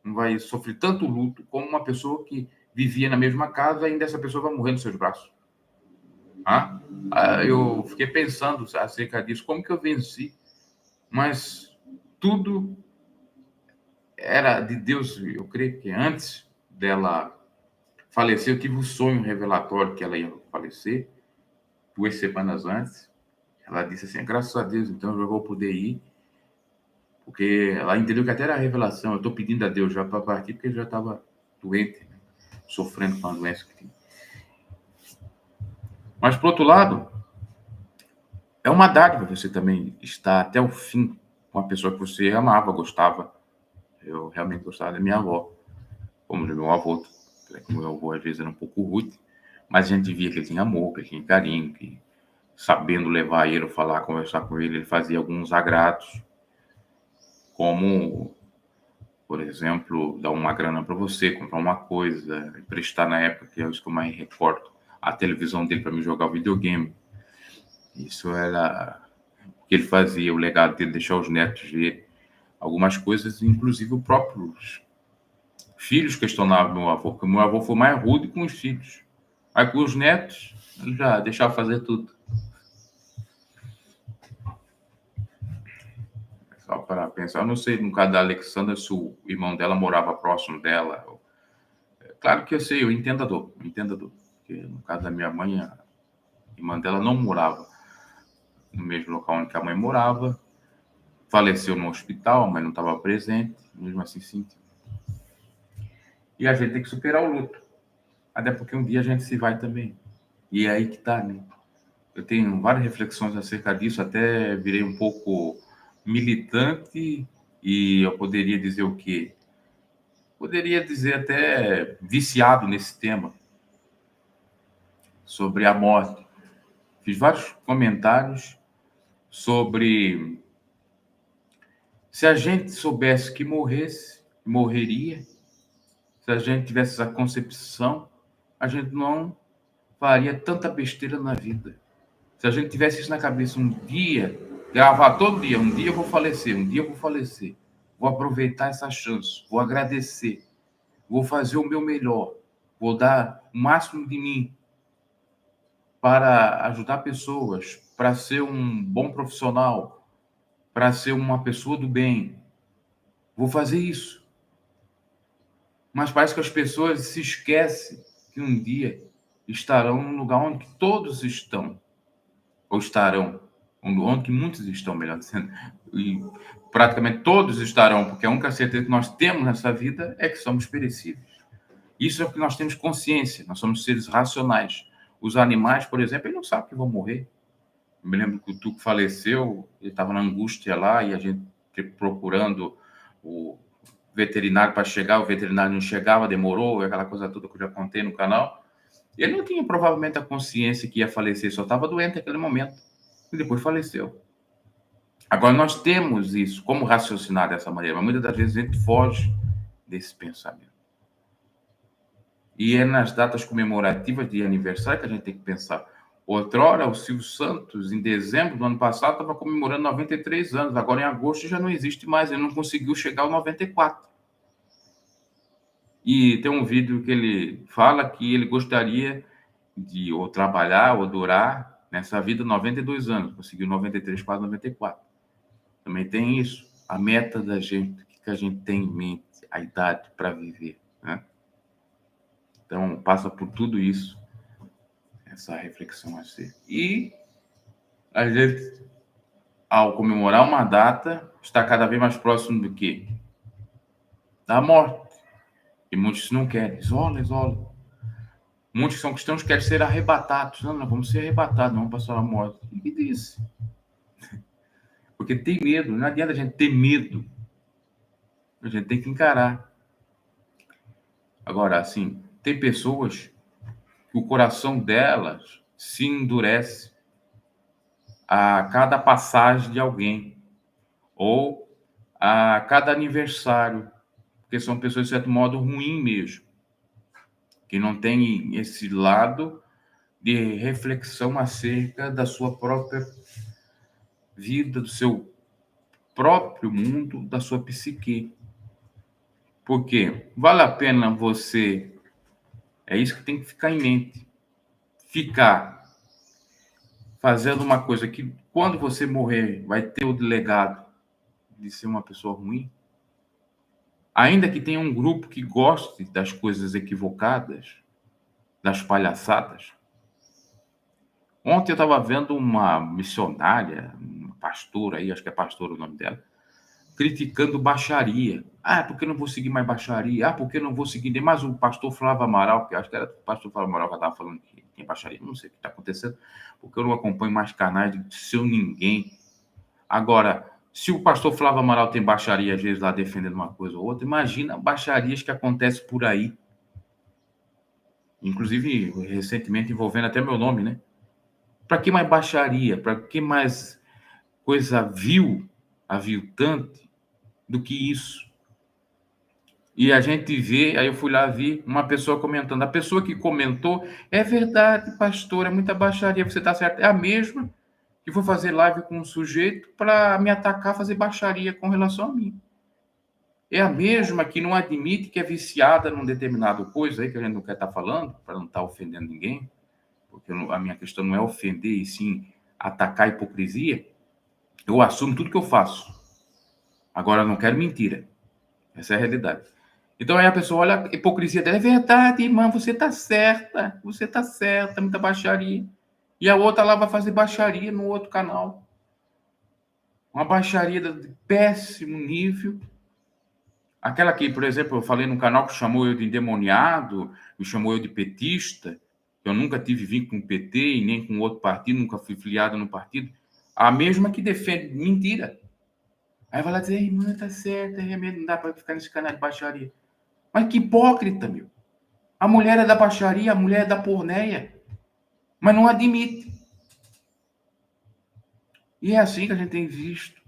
não vai sofrer tanto luto como uma pessoa que vivia na mesma casa e ainda essa pessoa vai morrer nos seus braços. Ah, eu fiquei pensando acerca disso, como que eu venci, mas tudo era de Deus. Eu creio que antes dela falecer, eu tive um sonho revelatório que ela ia falecer, 2 semanas antes. Ela disse assim, graças a Deus, então eu já vou poder ir, porque ela entendeu que até era a revelação, eu estou pedindo a Deus já para partir, porque eu já estava doente, né? Sofrendo com a doença que tinha. Mas, por outro lado, é uma dádiva você também estar até o fim com a pessoa que você amava, gostava. Eu realmente gostava da minha avó, como do meu avô. Como meu avô às vezes era um pouco rude, mas a gente via que ele tinha amor, que ele tinha carinho, que sabendo levar ele, falar, conversar com ele, ele fazia alguns agrados, como, por exemplo, dar uma grana para você, comprar uma coisa, emprestar na época, que é isso que eu mais recordo, a televisão dele para me jogar o videogame. Isso era o que ele fazia, o legado dele, deixar os netos ver algumas coisas, inclusive os próprios filhos questionavam meu avô, porque meu avô foi mais rude com os filhos. Aí com os netos, ele já deixava fazer tudo. Só para pensar, eu não sei, no caso da Alexandra, se o irmão dela morava próximo dela. Claro que eu sei, eu entendo a dor, Porque no caso da minha mãe, a irmã dela não morava no mesmo local onde a mãe morava, faleceu no hospital, a mãe não estava presente, mesmo assim senti. E a gente tem que superar o luto, até porque um dia a gente se vai também. E é aí que tá, né? Eu tenho várias reflexões acerca disso, até virei um pouco militante e eu poderia dizer o quê? Poderia dizer até viciado nesse tema sobre a morte. Fiz vários comentários sobre se a gente soubesse que morresse, morreria, se a gente tivesse essa concepção, a gente não faria tanta besteira na vida. Se a gente tivesse isso na cabeça um dia, gravar todo dia, um dia eu vou falecer, um dia eu vou falecer, vou aproveitar essa chance, vou agradecer, vou fazer o meu melhor, vou dar o máximo de mim para ajudar pessoas, para ser um bom profissional, para ser uma pessoa do bem. Vou fazer isso. Mas parece que as pessoas se esquecem que um dia estarão num lugar onde todos estão, ou estarão, onde muitos estão, melhor dizendo, e praticamente todos estarão, porque a única certeza que nós temos nessa vida é que somos perecíveis. Isso é o que nós temos consciência, nós somos seres racionais. Os animais, por exemplo, eles não sabem que vão morrer. Eu me lembro que o Tuco faleceu, ele estava na angústia lá e a gente procurando o veterinário para chegar, o veterinário não chegava, demorou, aquela coisa toda que eu já contei no canal. Ele não tinha provavelmente a consciência que ia falecer, só estava doente naquele momento e depois faleceu. Agora, nós temos isso, como raciocinar dessa maneira, mas muitas das vezes a gente foge desse pensamento. E é nas datas comemorativas de aniversário que a gente tem que pensar. Outrora, o Silvio Santos, em dezembro do ano passado, estava comemorando 93 anos. Agora, em agosto, já não existe mais. Ele não conseguiu chegar ao 94. E tem um vídeo que ele fala que ele gostaria de ou trabalhar ou durar nessa vida 92 anos. Conseguiu 93, quase 94. Também tem isso. A meta da gente, o que a gente tem em mente, a idade para viver, né? Então, passa por tudo isso, essa reflexão assim. E a gente, ao comemorar uma data, está cada vez mais próximo do quê? Da morte. E muitos não querem. Isola. Muitos que são cristãos querem ser arrebatados. Não, vamos ser arrebatados, não vamos passar a morte. E que disse? Porque tem medo. Não adianta a gente ter medo. A gente tem que encarar. Agora, assim, tem pessoas que o coração delas se endurece. a cada passagem de alguém ou a cada aniversário, porque são pessoas, de certo modo, ruim mesmo, que não têm esse lado de reflexão acerca da sua própria vida, do seu próprio mundo, da sua psique. Porque vale a pena você, é isso que tem que ficar em mente, ficar fazendo uma coisa que, quando você morrer, vai ter o legado de ser uma pessoa ruim, ainda que tenha um grupo que goste das coisas equivocadas, das palhaçadas. Ontem eu estava vendo uma missionária, uma pastora aí, acho que é pastora o nome dela, criticando baixaria. Ah, porque eu não vou seguir mais baixaria? Ah, porque eu não vou seguir nem mais o pastor Flávio Amaral, que acho que era o pastor Flávio Amaral que estava falando que tem baixaria. Não sei o que está acontecendo, porque eu não acompanho mais canais de seu ninguém. Agora, se o pastor Flávio Amaral tem baixaria, às vezes, lá defendendo uma coisa ou outra, imagina baixarias que acontecem por aí. Inclusive, recentemente, envolvendo até meu nome, né? Para que mais baixaria? Para que mais coisa vil, aviltante, do que isso? E a gente vê, aí eu fui lá ver uma pessoa comentando. A pessoa que comentou, é verdade, pastor, é muita baixaria, você está certo. É a mesma que foi fazer live com um sujeito para me atacar, fazer baixaria com relação a mim. É a mesma que não admite que é viciada num determinado coisa aí que a gente não quer estar falando, para não estar ofendendo ninguém, porque a minha questão não é ofender, e sim atacar a hipocrisia. Eu assumo tudo que eu faço. Agora, eu não quero mentira. Essa é a realidade. Então, aí a pessoa olha a hipocrisia dela. É verdade, irmã, você tá certa, muita baixaria. E a outra lá vai fazer baixaria no outro canal. Uma baixaria de péssimo nível. Aquela que, por exemplo, eu falei num canal que chamou eu de endemoniado, me chamou eu de petista, eu nunca tive vínculo com o PT e nem com outro partido, nunca fui filiado no partido. A mesma que defende mentira. Aí vai lá dizer, irmã, tá certa, não dá para ficar nesse canal de baixaria. Mas que hipócrita, meu. A mulher é da baixaria, a mulher é da porneia, mas não admite. E é assim que a gente tem visto,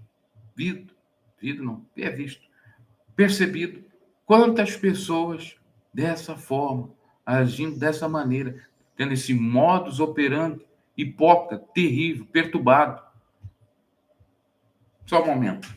percebido quantas pessoas dessa forma, agindo dessa maneira, tendo esse modus operandi hipócrita, terrível, perturbado. Só um momento.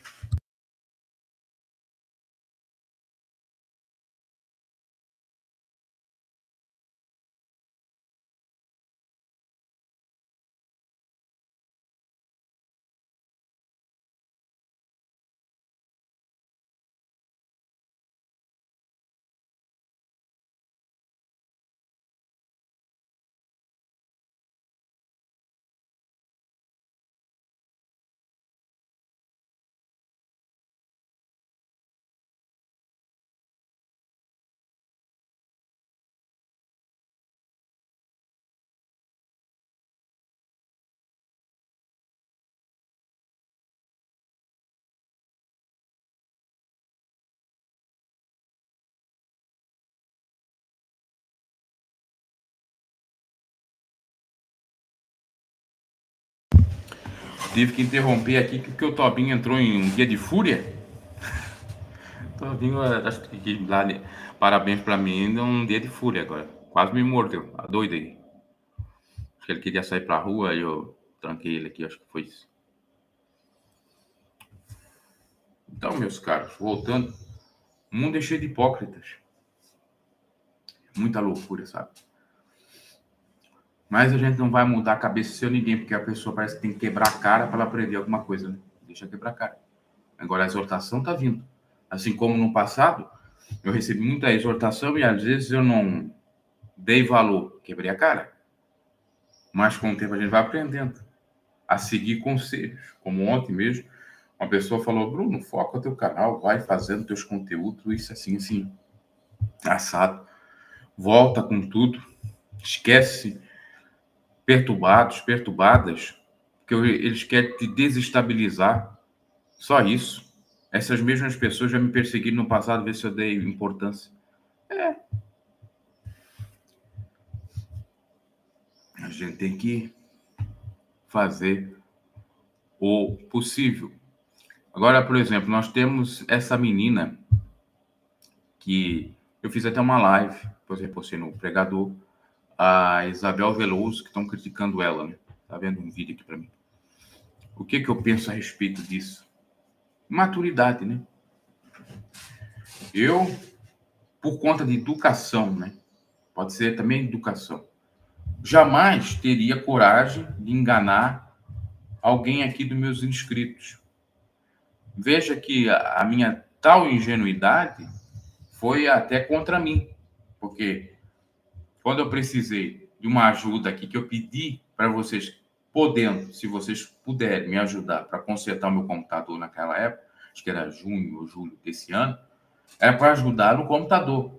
Tive que interromper aqui porque o Tobinho entrou em um dia de fúria. Tobinho, acho que lá, parabéns pra mim, um dia de fúria agora. Quase me mordeu, a doida aí. Acho que ele queria sair pra rua e eu tranquei ele aqui, acho que foi isso. Então, meus caros, voltando, o mundo é cheio de hipócritas. Muita loucura, sabe? Mas a gente não vai mudar a cabeça de seu ninguém, porque a pessoa parece que tem que quebrar a cara para ela aprender alguma coisa, né? Deixa quebrar a cara. Agora a exortação tá vindo. Assim como no passado, eu recebi muita exortação e às vezes eu não dei valor, quebrei a cara. Mas com o tempo a gente vai aprendendo a seguir conselhos. Como ontem mesmo, uma pessoa falou: Bruno, foca o teu canal, vai fazendo teus conteúdos, isso assim, assim, assado. Volta com tudo, esquece perturbados, perturbadas, porque eles querem te desestabilizar. Só isso. Essas mesmas pessoas já me perseguiram no passado, ver se eu dei importância. A gente tem que fazer o possível. Agora, por exemplo, nós temos essa menina que eu fiz até uma live, depois repostei no Pregador, a Isabel Veloso, que estão criticando ela, né? Tá vendo um vídeo aqui para mim. O que eu penso a respeito disso? Maturidade, né? Eu, por conta de educação, né? Pode ser também educação. Jamais teria coragem de enganar alguém aqui dos meus inscritos. Veja que a minha tal ingenuidade foi até contra mim, porque quando eu precisei de uma ajuda aqui, que eu pedi para vocês, podendo, se vocês puderem me ajudar para consertar o meu computador naquela época, acho que era junho ou julho desse ano, era para ajudar no computador,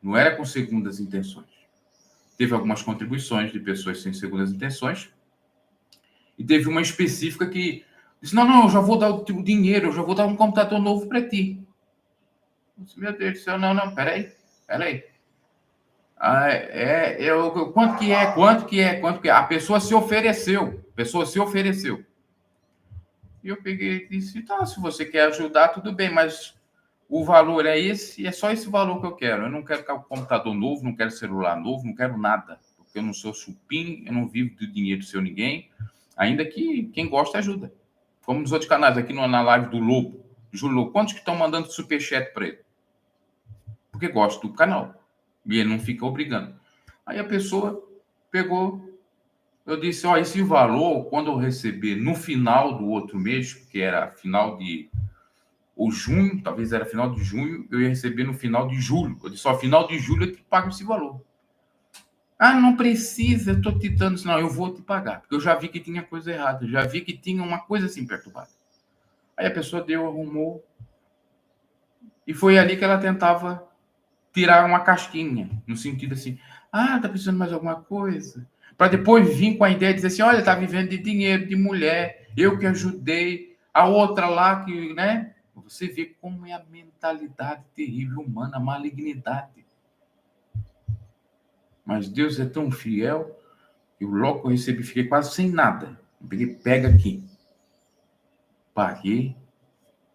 não era com segundas intenções. Teve algumas contribuições de pessoas sem segundas intenções, e teve uma específica que disse, não, eu já vou dar o dinheiro, eu já vou dar um computador novo para ti. Eu disse, meu Deus do céu, não, peraí. Quanto que é? A pessoa se ofereceu. E eu peguei e disse, tá, se você quer ajudar, tudo bem, mas o valor é esse, e é só esse valor que eu quero. Eu não quero computador novo, não quero celular novo, não quero nada. Porque eu não sou chupim, eu não vivo de dinheiro seu ninguém, ainda que quem gosta ajuda. Como nos outros canais, aqui na live do Lobo, Júlio Lobo, quantos que estão mandando superchat para ele? Porque gosta do canal. E ele não fica obrigando. Aí a pessoa pegou, eu disse, esse valor, quando eu receber no final do outro mês, que era final de ou junho, talvez era final de junho, eu ia receber no final de julho. Eu disse, final de julho eu te pago esse valor. Não precisa, eu estou te dando. Não, eu vou te pagar, porque eu já vi que tinha coisa errada, já vi que tinha uma coisa assim perturbada. Aí a pessoa arrumou, e foi ali que ela tentava tirar uma casquinha, no sentido assim, tá precisando de mais alguma coisa? Para depois vir com a ideia de dizer assim, olha, tá vivendo de dinheiro, de mulher, eu que ajudei, a outra lá que, né? Você vê como é a mentalidade terrível humana, a malignidade. Mas Deus é tão fiel, que logo que eu recebi, fiquei quase sem nada. Eu peguei, pega aqui. Paguei,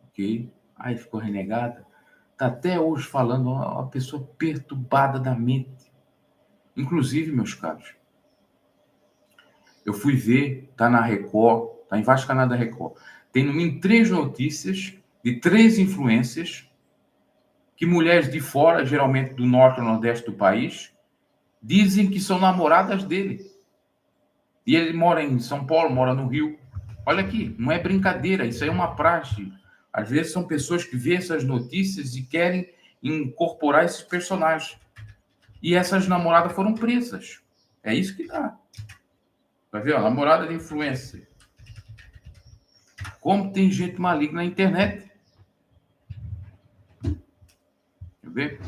ok? Aí ficou renegada. Está até hoje falando, uma pessoa perturbada da mente. Inclusive, meus caros, eu fui ver, tá na Record, tá em vários canais da Record. Tem no mínimo 3 notícias de 3 influências que mulheres de fora, geralmente do norte ou nordeste do país, dizem que são namoradas dele. E ele mora em São Paulo, mora no Rio. Olha aqui, não é brincadeira, isso aí é uma praxe. Às vezes são pessoas que vêem essas notícias e querem incorporar esses personagens. E essas namoradas foram presas. É isso que dá. Vai ver, namorada de influencer. Como tem gente maligna na internet. Quer ver?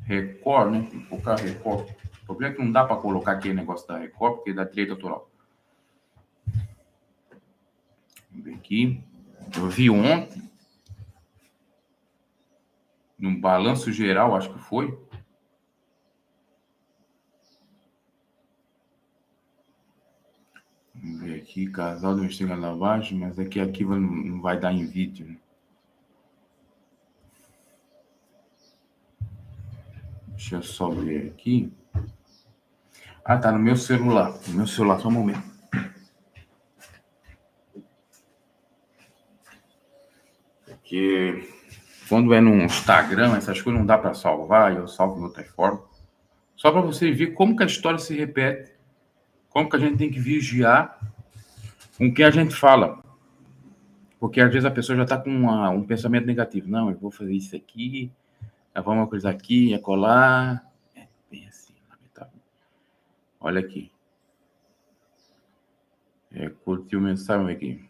Record, né? Tem que colocar Record. O problema é que não dá para colocar aqui o negócio da Record, porque dá direito autoral. Vamos ver aqui. Eu vi ontem, num balanço geral, acho que foi. Vamos ver aqui, casal investiga lavagem, mas aqui não vai dar em vídeo, né? Deixa eu só ver aqui. Tá no meu celular. Só um momento. Porque quando é no Instagram, essas coisas não dá para salvar, eu salvo de outra forma. Só para você ver como que a história se repete, como que a gente tem que vigiar com o que a gente fala. Porque às vezes a pessoa já está com um pensamento negativo. Não, eu vou fazer isso aqui, vamos uma coisa aqui, colar. É bem assim, lamentável. Olha aqui. Curtiu mensagem aqui.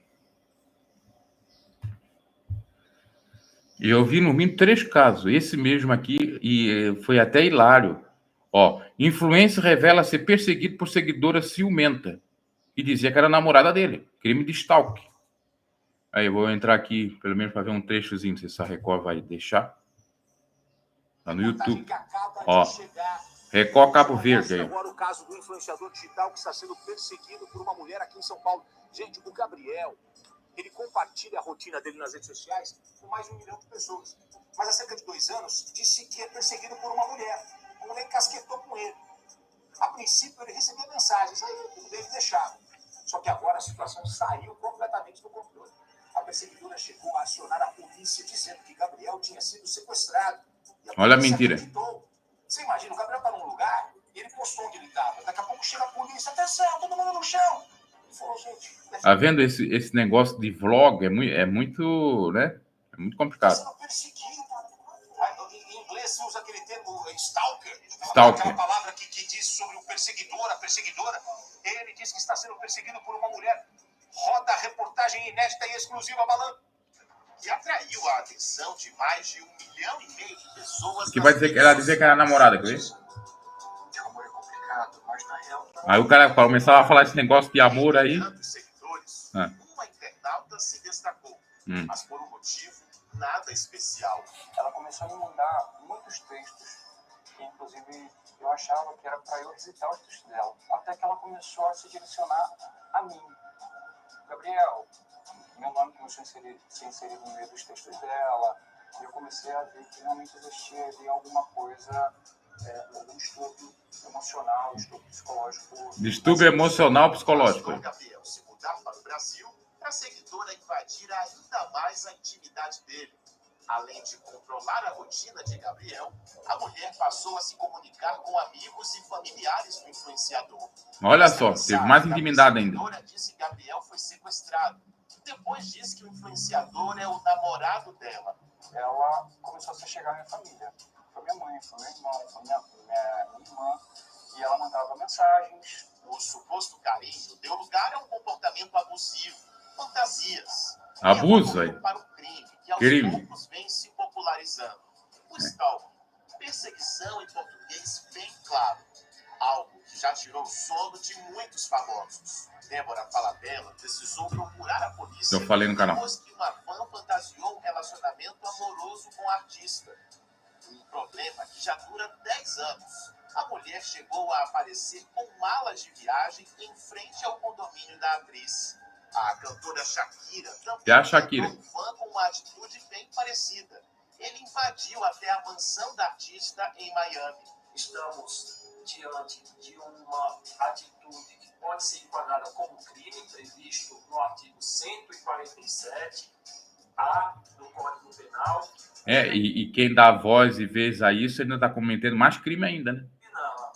E eu vi no mínimo 3 casos. Esse mesmo aqui, e foi até hilário. Influencer revela ser perseguido por seguidora ciumenta. E dizia que era namorada dele. Crime de stalk. Aí eu vou entrar aqui, pelo menos para ver um trechozinho, não sei se a Record vai deixar. Tá no YouTube. Record Cabo Verde. Aí. Agora o caso do influenciador digital que está sendo perseguido por uma mulher aqui em São Paulo. Gente, o Gabriel, Ele compartilha a rotina dele nas redes sociais com mais de 1 milhão de pessoas. Mas há cerca de 2 anos, disse que é perseguido por uma mulher. Uma mulher casquetou com ele. A princípio, ele recebia mensagens, aí tudo bem, deixava. Só que agora a situação saiu completamente do controle. A perseguidora chegou a acionar a polícia, dizendo que Gabriel tinha sido sequestrado. Olha a mentira. Acreditou. Você imagina, o Gabriel está num lugar, ele postou onde ele estava. Daqui a pouco chega a polícia, atenção, todo mundo no chão. Ele falou, gente... Tá vendo esse negócio de vlog? É muito, né? É muito complicado. Está sendo perseguido. Em inglês se usa aquele termo stalker. Stalker. Aquela palavra que diz sobre o perseguidor, a perseguidora. Ele diz que está sendo perseguido por uma mulher. Roda a reportagem inédita e exclusiva, Malandro. E atraiu a atenção de mais de 1,5 milhão de pessoas. Que vai dizer que ela dizia que era namorada, quer ver? O amor é complicado, mas na real... Aí o cara começava a falar esse negócio de amor aí. Seguidores, uma internauta se destacou, mas por um motivo nada especial. Ela começou a me mandar muitos textos, que inclusive eu achava que era para eu visitar os textos dela. Até que ela começou a se direcionar a mim. Gabriel, meu nome começou a ser inserido no meio dos textos dela, e eu comecei a ver que realmente existia ali alguma coisa, algum distúrbio emocional, distúrbio psicológico. Distúrbio emocional psicológico. O Gabriel se mudar para o Brasil, a seguidora invadir ainda mais a intimidade dele. Além de controlar a rotina de Gabriel, a mulher passou a se comunicar com amigos e familiares do influenciador. Olha só, teve mais intimidade ainda. A seguidora disse que Gabriel foi sequestrado. Depois disse que o influenciador é o namorado dela. Ela começou a se chegar à minha família. Foi minha mãe, foi meu irmão, foi minha irmã. E ela mandava mensagens. O suposto carinho deu lugar a um comportamento abusivo, fantasias. Abuso, aí. Para o crime, que aos poucos vem se popularizando. O stalking, perseguição em português bem claro. Algo que já tirou o sono de muitos famosos. Débora Falabella precisou procurar a polícia. Eu falei no canal. Depois que uma fã fantasiou um relacionamento amoroso com o artista. Um problema que já dura 10 anos. A mulher chegou a aparecer com malas de viagem em frente ao condomínio da atriz. A cantora Shakira também um fã com uma atitude bem parecida. Ele invadiu até a mansão da artista em Miami. Estamos diante de uma atitude que pode ser enquadrada como crime previsto no artigo 147A do Código Penal. E quem dá voz e vez a isso ainda está cometendo mais crime ainda, né?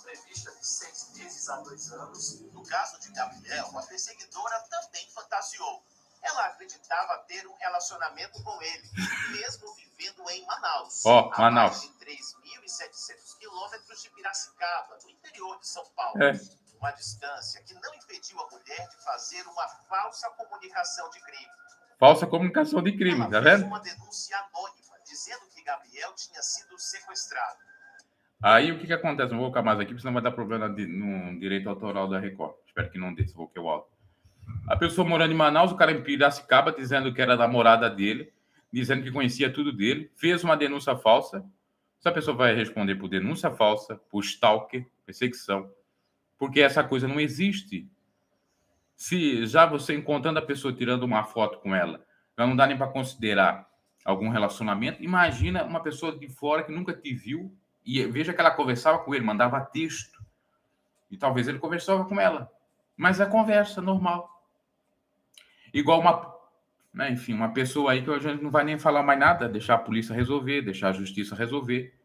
Prevista de 6 meses a 2 anos. No caso de Gabriel, a perseguidora também fantasiou. Ela acreditava ter um relacionamento com ele, mesmo vivendo em Manaus. Manaus. A mais de 3.700 quilômetros de Piracicaba, no interior de São Paulo. Uma distância que não impediu a mulher de fazer uma falsa comunicação de crime. Falsa comunicação de crime, ela tá fez vendo? uma denúncia anônima, dizendo que Gabriel tinha sido sequestrado. Aí o que acontece? Não vou ficar mais aqui, porque senão vai dar problema no direito autoral da Record. Espero que não dê, se vou que eu alto. A pessoa morando em Manaus, o cara em Piracicaba, dizendo que era namorada dele, dizendo que conhecia tudo dele, fez uma denúncia falsa. Essa pessoa vai responder por denúncia falsa, por stalker, perseguição, porque essa coisa não existe. Se já você encontrando a pessoa, tirando uma foto com ela, já não dá nem para considerar algum relacionamento, imagina uma pessoa de fora que nunca te viu, e veja que ela conversava com ele, mandava texto. E talvez ele conversava com ela. Mas é conversa normal. Igual uma pessoa aí que a gente não vai nem falar mais nada, deixar a polícia resolver, deixar a justiça resolver.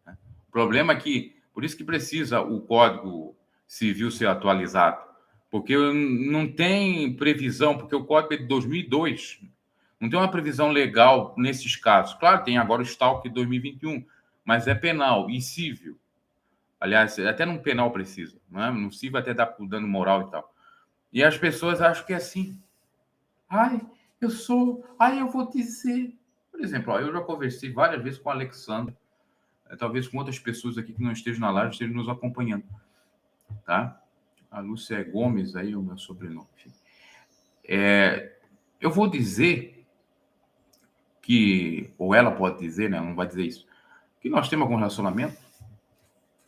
O problema é que, por isso que precisa o Código Civil ser atualizado. Porque não tem previsão, porque o Código é de 2002. Não tem uma previsão legal nesses casos. Claro, tem agora o stalking de 2021, mas é penal e civil. Aliás, até no penal precisa. Não é? No civil até dá dano moral e tal. E as pessoas acham que é assim. Eu vou dizer. Por exemplo, eu já conversei várias vezes com a Alexandra, talvez com outras pessoas aqui que não estejam na live, estejam nos acompanhando. Tá? A Lúcia Gomes, aí, o meu sobrenome. Eu vou dizer que, ou ela pode dizer, né? Não vai dizer isso, que nós temos algum relacionamento.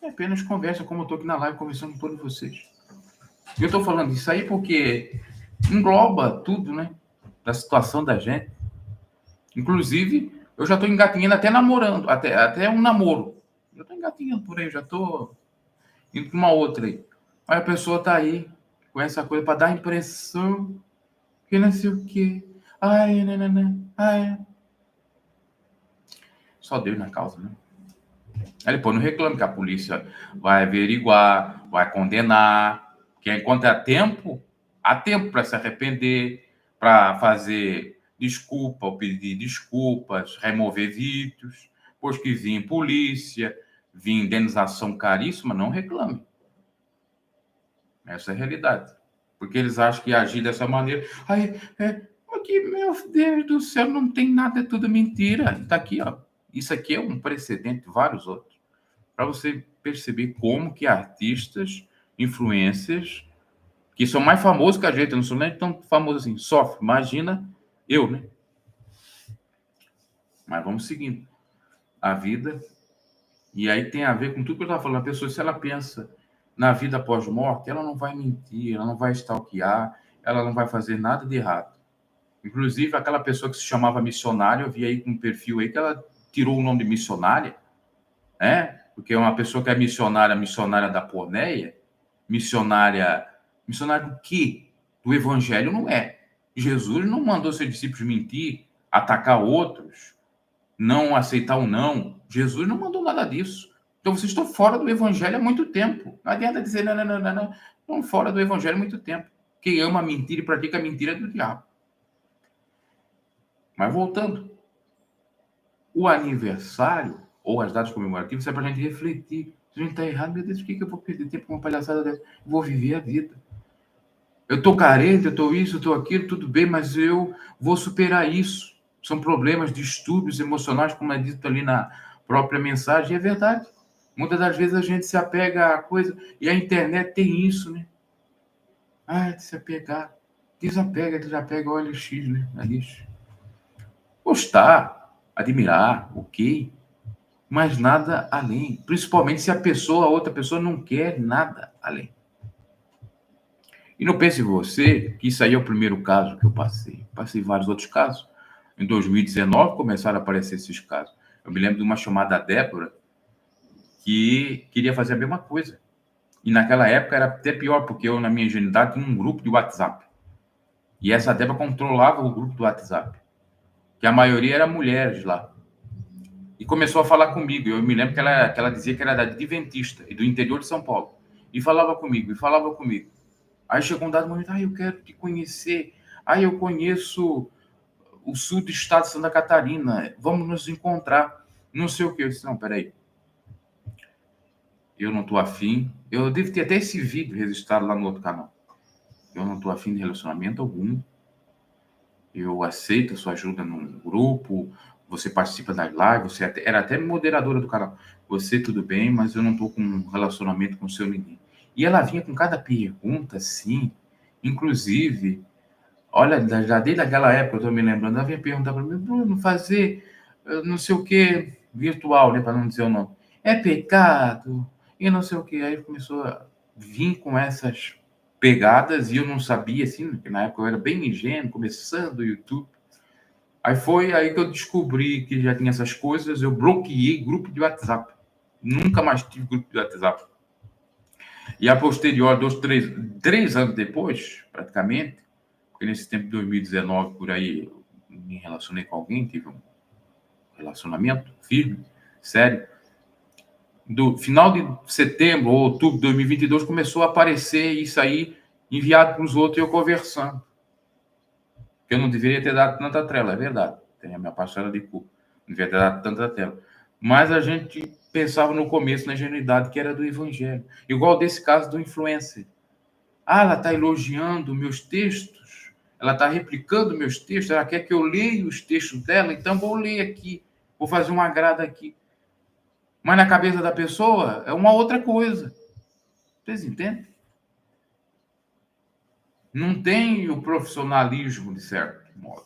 É apenas conversa, como eu estou aqui na live conversando com todos vocês. Eu estou falando isso aí porque engloba tudo, né? da situação da gente. Inclusive, eu já estou engatinhando até namorando, até um namoro. Eu estou engatinhando por aí, já estou indo para uma outra aí. Aí a pessoa está aí com essa coisa para dar a impressão que não sei o quê. Ai, nanana, ai. Só Deus na causa, né? Aí depois não reclame que a polícia vai averiguar, vai condenar. Porque enquanto há tempo para se arrepender, para fazer desculpa, ou pedir desculpas, remover vítios. Depois que vir polícia, vir indenização caríssima, não reclame. Essa é a realidade. Porque eles acham que agir dessa maneira... Ai, aqui, meu Deus do céu, não tem nada, é tudo mentira. Está aqui, ó. Isso aqui é um precedente de vários outros. Para você perceber como que artistas, influencers, que são mais famosos que a gente, não são nem tão famosos assim, sofrem. Imagina eu, né? Mas vamos seguindo a vida. E aí tem a ver com tudo que eu estava falando. A pessoa, se ela pensa na vida pós-morte, ela não vai mentir, ela não vai stalkear, ela não vai fazer nada de errado. Inclusive, aquela pessoa que se chamava missionária, eu vi aí com um perfil aí que ela tirou o nome de missionária, né? Porque é uma pessoa que é missionária da porneia, missionária do quê? Do evangelho não é. Jesus não mandou seus discípulos mentir, atacar outros, não aceitar o não. Jesus não mandou nada disso. Então vocês estão fora do evangelho há muito tempo. Não adianta dizer não. Estão fora do evangelho há muito tempo. Quem ama a mentira e pratica a mentira é do diabo. Mas voltando, o aniversário ou as datas comemorativas é para a gente refletir. Se a gente está errado, meu Deus, por que eu vou perder tempo com uma palhaçada dessa? Vou viver a vida. Eu estou carente, eu estou isso, eu estou aquilo, tudo bem, mas eu vou superar isso. São problemas, distúrbios emocionais, como é dito ali na própria mensagem, e é verdade. Muitas das vezes a gente se apega a coisa, e a internet tem isso, né? De se apegar. Desapega, olha o X, né? Ali. Gostar, admirar, ok, mas nada além. Principalmente se a outra pessoa não quer nada além. E não pense você que isso aí é o primeiro caso que eu passei. Passei vários outros casos. Em 2019 começaram a aparecer esses casos. Eu me lembro de uma chamada Débora que queria fazer a mesma coisa. E naquela época era até pior, porque eu, na minha ingenuidade, tinha um grupo de WhatsApp. E essa Débora controlava o grupo do WhatsApp, que a maioria era mulheres lá. E começou a falar comigo. Eu me lembro que ela dizia que era da Adventista e do interior de São Paulo. E falava comigo. Aí chegou um dado momento, eu quero te conhecer. Eu conheço o sul do estado de Santa Catarina. Vamos nos encontrar. Não sei o que. Eu disse, não, peraí. Eu não estou afim. Eu devo ter até esse vídeo registrado lá no outro canal. Eu não estou afim de relacionamento algum. Eu aceito a sua ajuda num grupo. Você participa das lives. Você era até moderadora do canal. Você, tudo bem, mas eu não estou com um relacionamento com o seu ninguém. E ela vinha com cada pergunta, assim. Inclusive, olha, já desde aquela época, eu estou me lembrando, ela vinha perguntar para mim, Bruno, fazer não sei o que virtual, né, para não dizer o nome. É pecado? E não sei o que. Aí começou a vir com essas pegadas e eu não sabia, assim, porque na época eu era bem ingênuo, começando o YouTube. Aí foi aí que eu descobri que já tinha essas coisas, eu bloqueei grupo de WhatsApp. Nunca mais tive grupo de WhatsApp. E a posterior, 3 anos depois, praticamente, porque nesse tempo de 2019, por aí, eu me relacionei com alguém, tive um relacionamento firme, sério. Do final de setembro ou outubro de 2022, começou a aparecer isso aí, enviado para os outros e eu conversando. Eu não deveria ter dado tanta trela, é verdade. Tem a minha parcela de culpa. Não deveria ter dado tanta trela. Mas a gente pensava no começo, na ingenuidade, que era do evangelho. Igual desse caso do influencer. Ela está elogiando meus textos, ela está replicando meus textos, ela quer que eu leia os textos dela, então vou ler aqui, vou fazer um agrado aqui. Mas na cabeça da pessoa é uma outra coisa. Vocês entendem? Não tem o profissionalismo, de certo modo.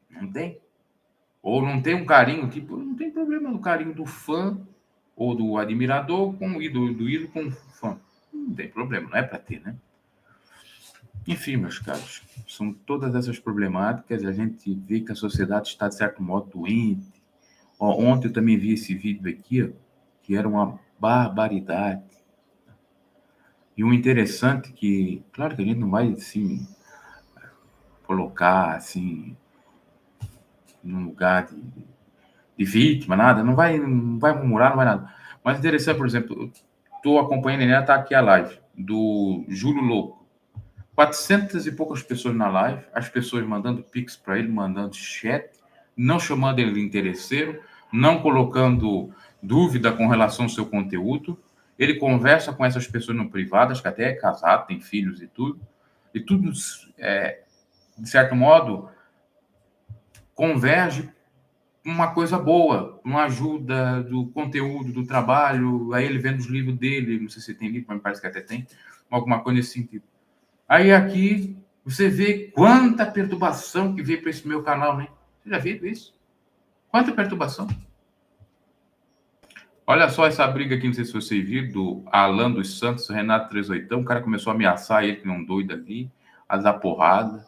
Não tem. Ou não tem um carinho, tipo, não tem problema no carinho do fã ou do admirador e do ídolo com o fã. Não tem problema, não é para ter, né? Enfim, meus caros, são todas essas problemáticas. A gente vê que a sociedade está, de certo modo, doente. Ontem eu também vi esse vídeo aqui, ó, que era uma barbaridade. E o interessante que, claro que a gente não vai, assim, colocar, assim, num lugar de vítima, nada, não vai murmurar, não vai nada. Mas interessante, por exemplo, eu estou acompanhando, ele está aqui a live do Júlio Louco. 400 e poucas pessoas na live, as pessoas mandando pix para ele, mandando chat, não chamando ele de interesseiro, não colocando dúvida com relação ao seu conteúdo. Ele conversa com essas pessoas no privado, acho que até é casado, tem filhos e tudo, de certo modo, converge uma coisa boa, uma ajuda do conteúdo, do trabalho. Aí ele vendo os livros dele, não sei se tem livro, mas me parece que até tem, alguma coisa nesse sentido. Aí aqui você vê quanta perturbação que veio para esse meu canal, né? Você já viu isso? Quanta perturbação. Olha só essa briga aqui, não sei se você viu, do Alan dos Santos, Renato 38. O cara começou a ameaçar ele, que não doido ali, a dar porrada.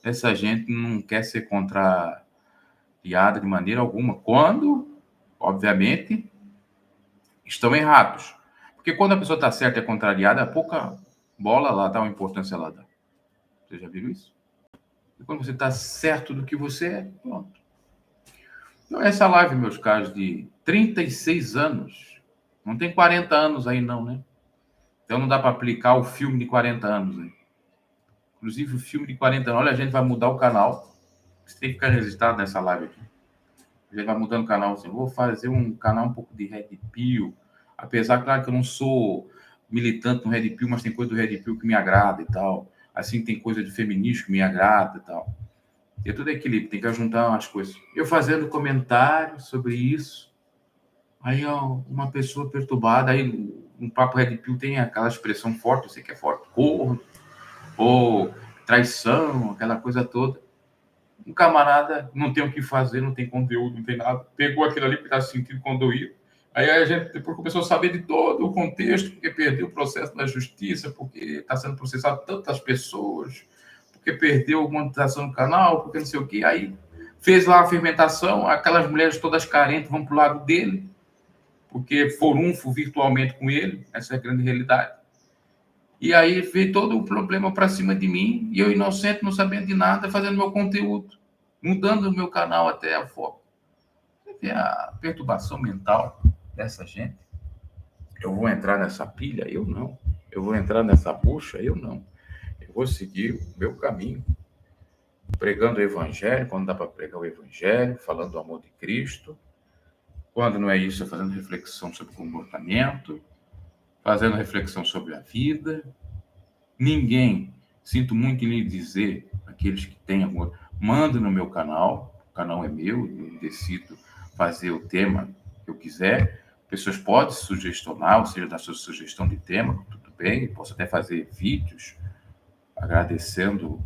Essa gente não quer ser contrariada de maneira alguma, quando, obviamente, estão errados. Porque quando a pessoa está certa e é contrariada, pouca bola lá dá, uma importância ela dá. Você já viu isso? E quando você está certo do que você é, pronto. Então, essa live, meus caros, de 36 anos, não tem 40 anos aí não, né? Então não dá para aplicar o filme de 40 anos aí. Inclusive o filme de 40 anos, olha, a gente vai mudar o canal. Você tem que ficar registrado nessa live aqui. A gente vai mudando o canal, assim, vou fazer um canal um pouco de Red Pill, apesar, claro, que eu não sou militante no Red Pill, mas tem coisa do Red Pill que me agrada e tal. Assim, tem coisa de feminismo que me agrada e tal. E tudo é equilíbrio, tem que juntar umas coisas. Eu fazendo comentário sobre isso, aí ó, uma pessoa perturbada, aí um papo Red Pill tem aquela expressão forte, eu sei que é forte, corno, ou traição, aquela coisa toda. Um camarada não tem o que fazer, não tem conteúdo, não tem nada, pegou aquilo ali porque está sentindo condoído. Aí a gente depois começou a saber de todo o contexto, porque perdeu o processo da justiça, porque está sendo processado tantas pessoas, porque perdeu a monetização do canal, porque não sei o quê. Aí fez lá a fermentação, aquelas mulheres todas carentes vão para o lado dele, porque forunfo virtualmente com ele, essa é a grande realidade. E aí veio todo o problema para cima de mim, e eu inocente, não sabendo de nada, fazendo meu conteúdo, mudando o meu canal até a foto. Você vê a perturbação mental dessa gente? Eu vou entrar nessa pilha? Eu não. Eu vou entrar nessa bucha? Eu não. Eu vou seguir o meu caminho, pregando o evangelho, quando dá para pregar o evangelho, falando do amor de Cristo. Quando não é isso, fazendo reflexão sobre o comportamento, fazendo reflexão sobre a vida. Ninguém, sinto muito em lhe dizer, aqueles que têm amor, manda no meu canal, o canal é meu, eu decido fazer o tema que eu quiser. Pessoas podem sugestionar, ou seja, dar sua sugestão de tema, tudo bem, posso até fazer vídeos agradecendo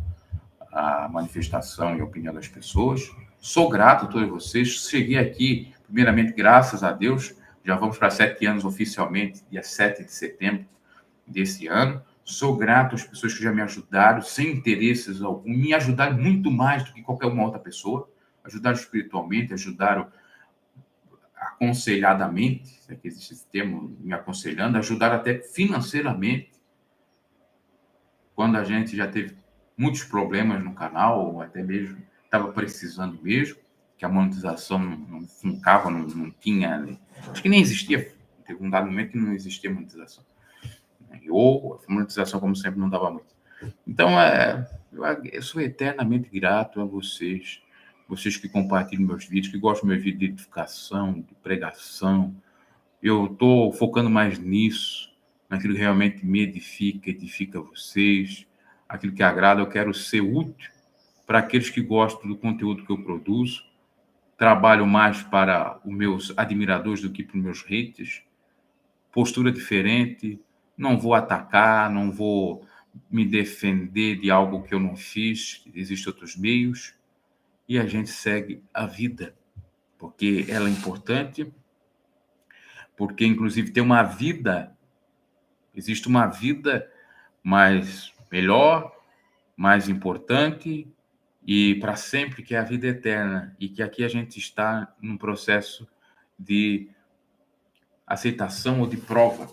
a manifestação e a opinião das pessoas. Sou grato a todos vocês. Cheguei aqui, primeiramente, graças a Deus. Já vamos para 7 anos oficialmente, dia 7 de setembro desse ano. Sou grato às pessoas que já me ajudaram, sem interesses algum, me ajudaram muito mais do que qualquer uma outra pessoa. Ajudaram espiritualmente, ajudaram aconselhadamente, se é que existe esse termo, me aconselhando, ajudaram até financeiramente, quando a gente já teve muitos problemas no canal, ou até mesmo estava precisando mesmo, que a monetização não funcava, não tinha, acho que nem existia, teve um dado momento que não existia monetização. Ou a monetização, como sempre, não dava muito. Então, eu sou eternamente grato a vocês, vocês que compartilham meus vídeos, que gostam do meu vídeo de edificação, de pregação. Eu estou focando mais nisso, naquilo que realmente me edifica vocês, aquilo que agrada. Eu quero ser útil para aqueles que gostam do conteúdo que eu produzo. Trabalho mais para os meus admiradores do que para os meus haters. Postura diferente, não vou atacar, não vou me defender de algo que eu não fiz, existem outros meios, e a gente segue a vida, porque ela é importante, porque, inclusive, tem uma vida, existe uma vida mais melhor, mais importante e para sempre, que é a vida eterna, e que aqui a gente está num processo de aceitação ou de prova.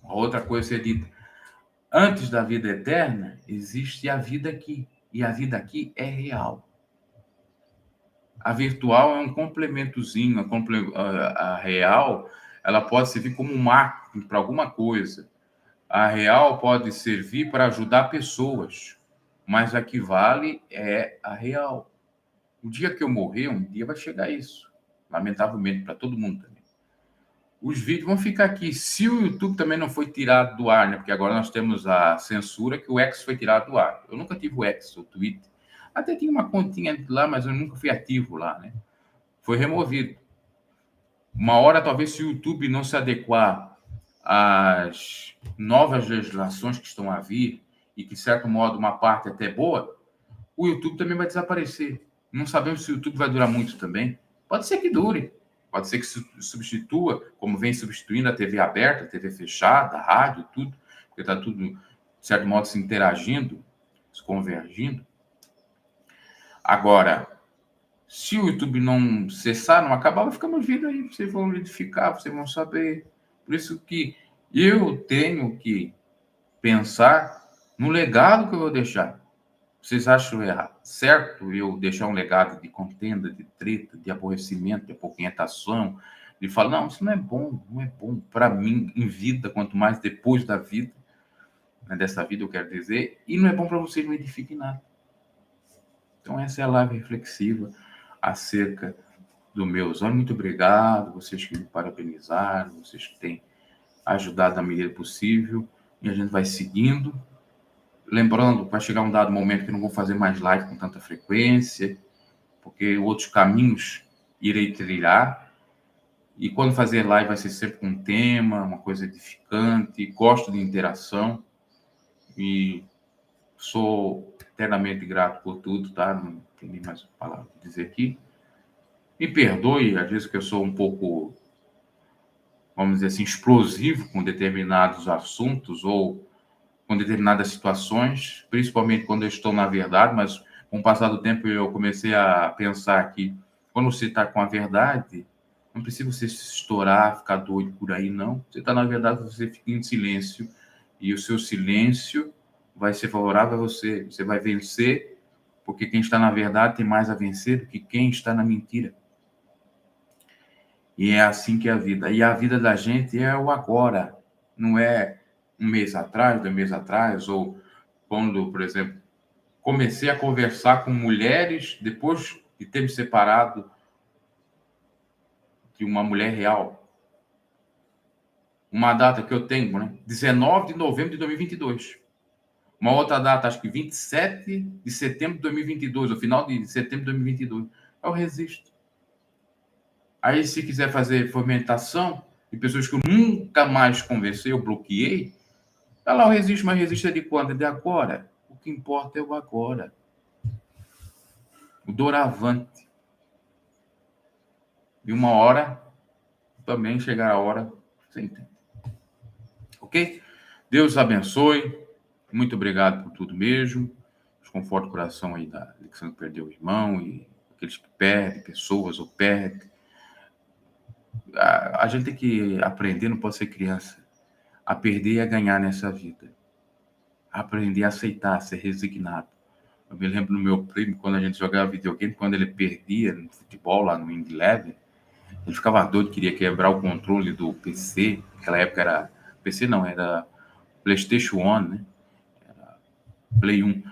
Outra coisa é dita: antes da vida eterna existe a vida aqui, e a vida aqui é real. A virtual é um complementozinho, a real, ela pode servir como um marketing para alguma coisa. A real pode servir para ajudar pessoas, mas a que vale é a real. O dia que eu morrer, um dia vai chegar isso. Lamentavelmente, para todo mundo também. Os vídeos vão ficar aqui. Se o YouTube também não foi tirado do ar, né? Porque agora nós temos a censura que o X foi tirado do ar. Eu nunca tive o X, o Twitter. Até tinha uma continha lá, mas eu nunca fui ativo lá, né? Foi removido. Uma hora, talvez, se o YouTube não se adequar às novas legislações que estão a vir, e que, de certo modo, uma parte até boa, o YouTube também vai desaparecer. Não sabemos se o YouTube vai durar muito também. Pode ser que dure. Pode ser que substitua, como vem substituindo a TV aberta, a TV fechada, a rádio, tudo, porque está tudo, de certo modo, se interagindo, se convergindo. Agora, se o YouTube não cessar, não acabar, vai ficar no vídeo aí, vocês vão identificar, vocês vão saber. Por isso que eu tenho que pensar no legado que eu vou deixar. Vocês acham certo eu deixar um legado de contenda, de treta, de aborrecimento, de apoquentação, de falar, não, isso não é bom para mim em vida, quanto mais depois da vida, né, dessa vida eu quero dizer, e não é bom para vocês, não edifiquem nada. Então essa é a live reflexiva acerca do meu sonho. Muito obrigado, vocês que me parabenizaram, vocês que têm ajudado da maneira possível, e a gente vai seguindo. Lembrando, vai chegar um dado momento que não vou fazer mais live com tanta frequência, porque outros caminhos irei trilhar. E quando fazer live vai ser sempre com um tema, uma coisa edificante. Gosto de interação e sou eternamente grato por tudo, tá? Não tem nem mais palavra para dizer aqui. Me perdoe, às vezes que eu sou um pouco, vamos dizer assim, explosivo com determinados assuntos ou com determinadas situações, principalmente quando eu estou na verdade, mas com o passar do tempo eu comecei a pensar que quando você está com a verdade, não precisa você se estourar, ficar doido por aí, não. Você está na verdade, você fica em silêncio e o seu silêncio vai ser favorável a você. Você vai vencer, porque quem está na verdade tem mais a vencer do que quem está na mentira. E é assim que é a vida. E a vida da gente é o agora, não é um mês atrás, 2 meses atrás, ou quando, por exemplo, comecei a conversar com mulheres depois de ter me separado de uma mulher real. Uma data que eu tenho, né? 19 de novembro de 2022. Uma outra data, acho que 27 de setembro de 2022, o final de setembro de 2022. Eu resisto. Aí, se quiser fazer fomentação de pessoas que eu nunca mais conversei, eu bloqueei, ela não resiste, mas resiste de quando? De agora. O que importa é o agora. O doravante. E uma hora, também chegará a hora, você entende. Ok? Deus abençoe. Muito obrigado por tudo mesmo. Desconforto o coração aí da Alexandre que perdeu o irmão e aqueles que perdem pessoas ou perdem. A gente tem que aprender, não pode ser criança, a perder e a ganhar nessa vida. Aprender a aceitar, a ser resignado. Eu me lembro do meu primo, quando a gente jogava videogame, quando ele perdia no futebol, lá no Indy Level, ele ficava doido, queria quebrar o controle do PC. Naquela época era... PC não, era PlayStation 1, né? Era Play 1.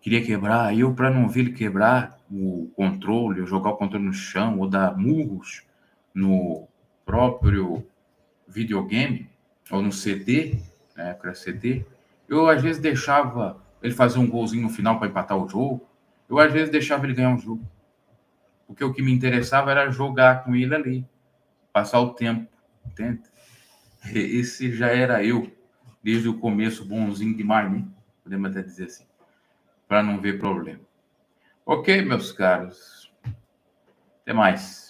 Queria quebrar. Eu, para não ver ele quebrar o controle, ou jogar o controle no chão, ou dar murros no próprio videogame, ou no CD, na época era CD, eu às vezes deixava ele fazer um golzinho no final para empatar o jogo, eu às vezes deixava ele ganhar um jogo, porque o que me interessava era jogar com ele ali, passar o tempo, entende? Esse já era eu, desde o começo, bonzinho demais, né? Podemos até dizer assim, para não ver problema. Ok, meus caros, até mais.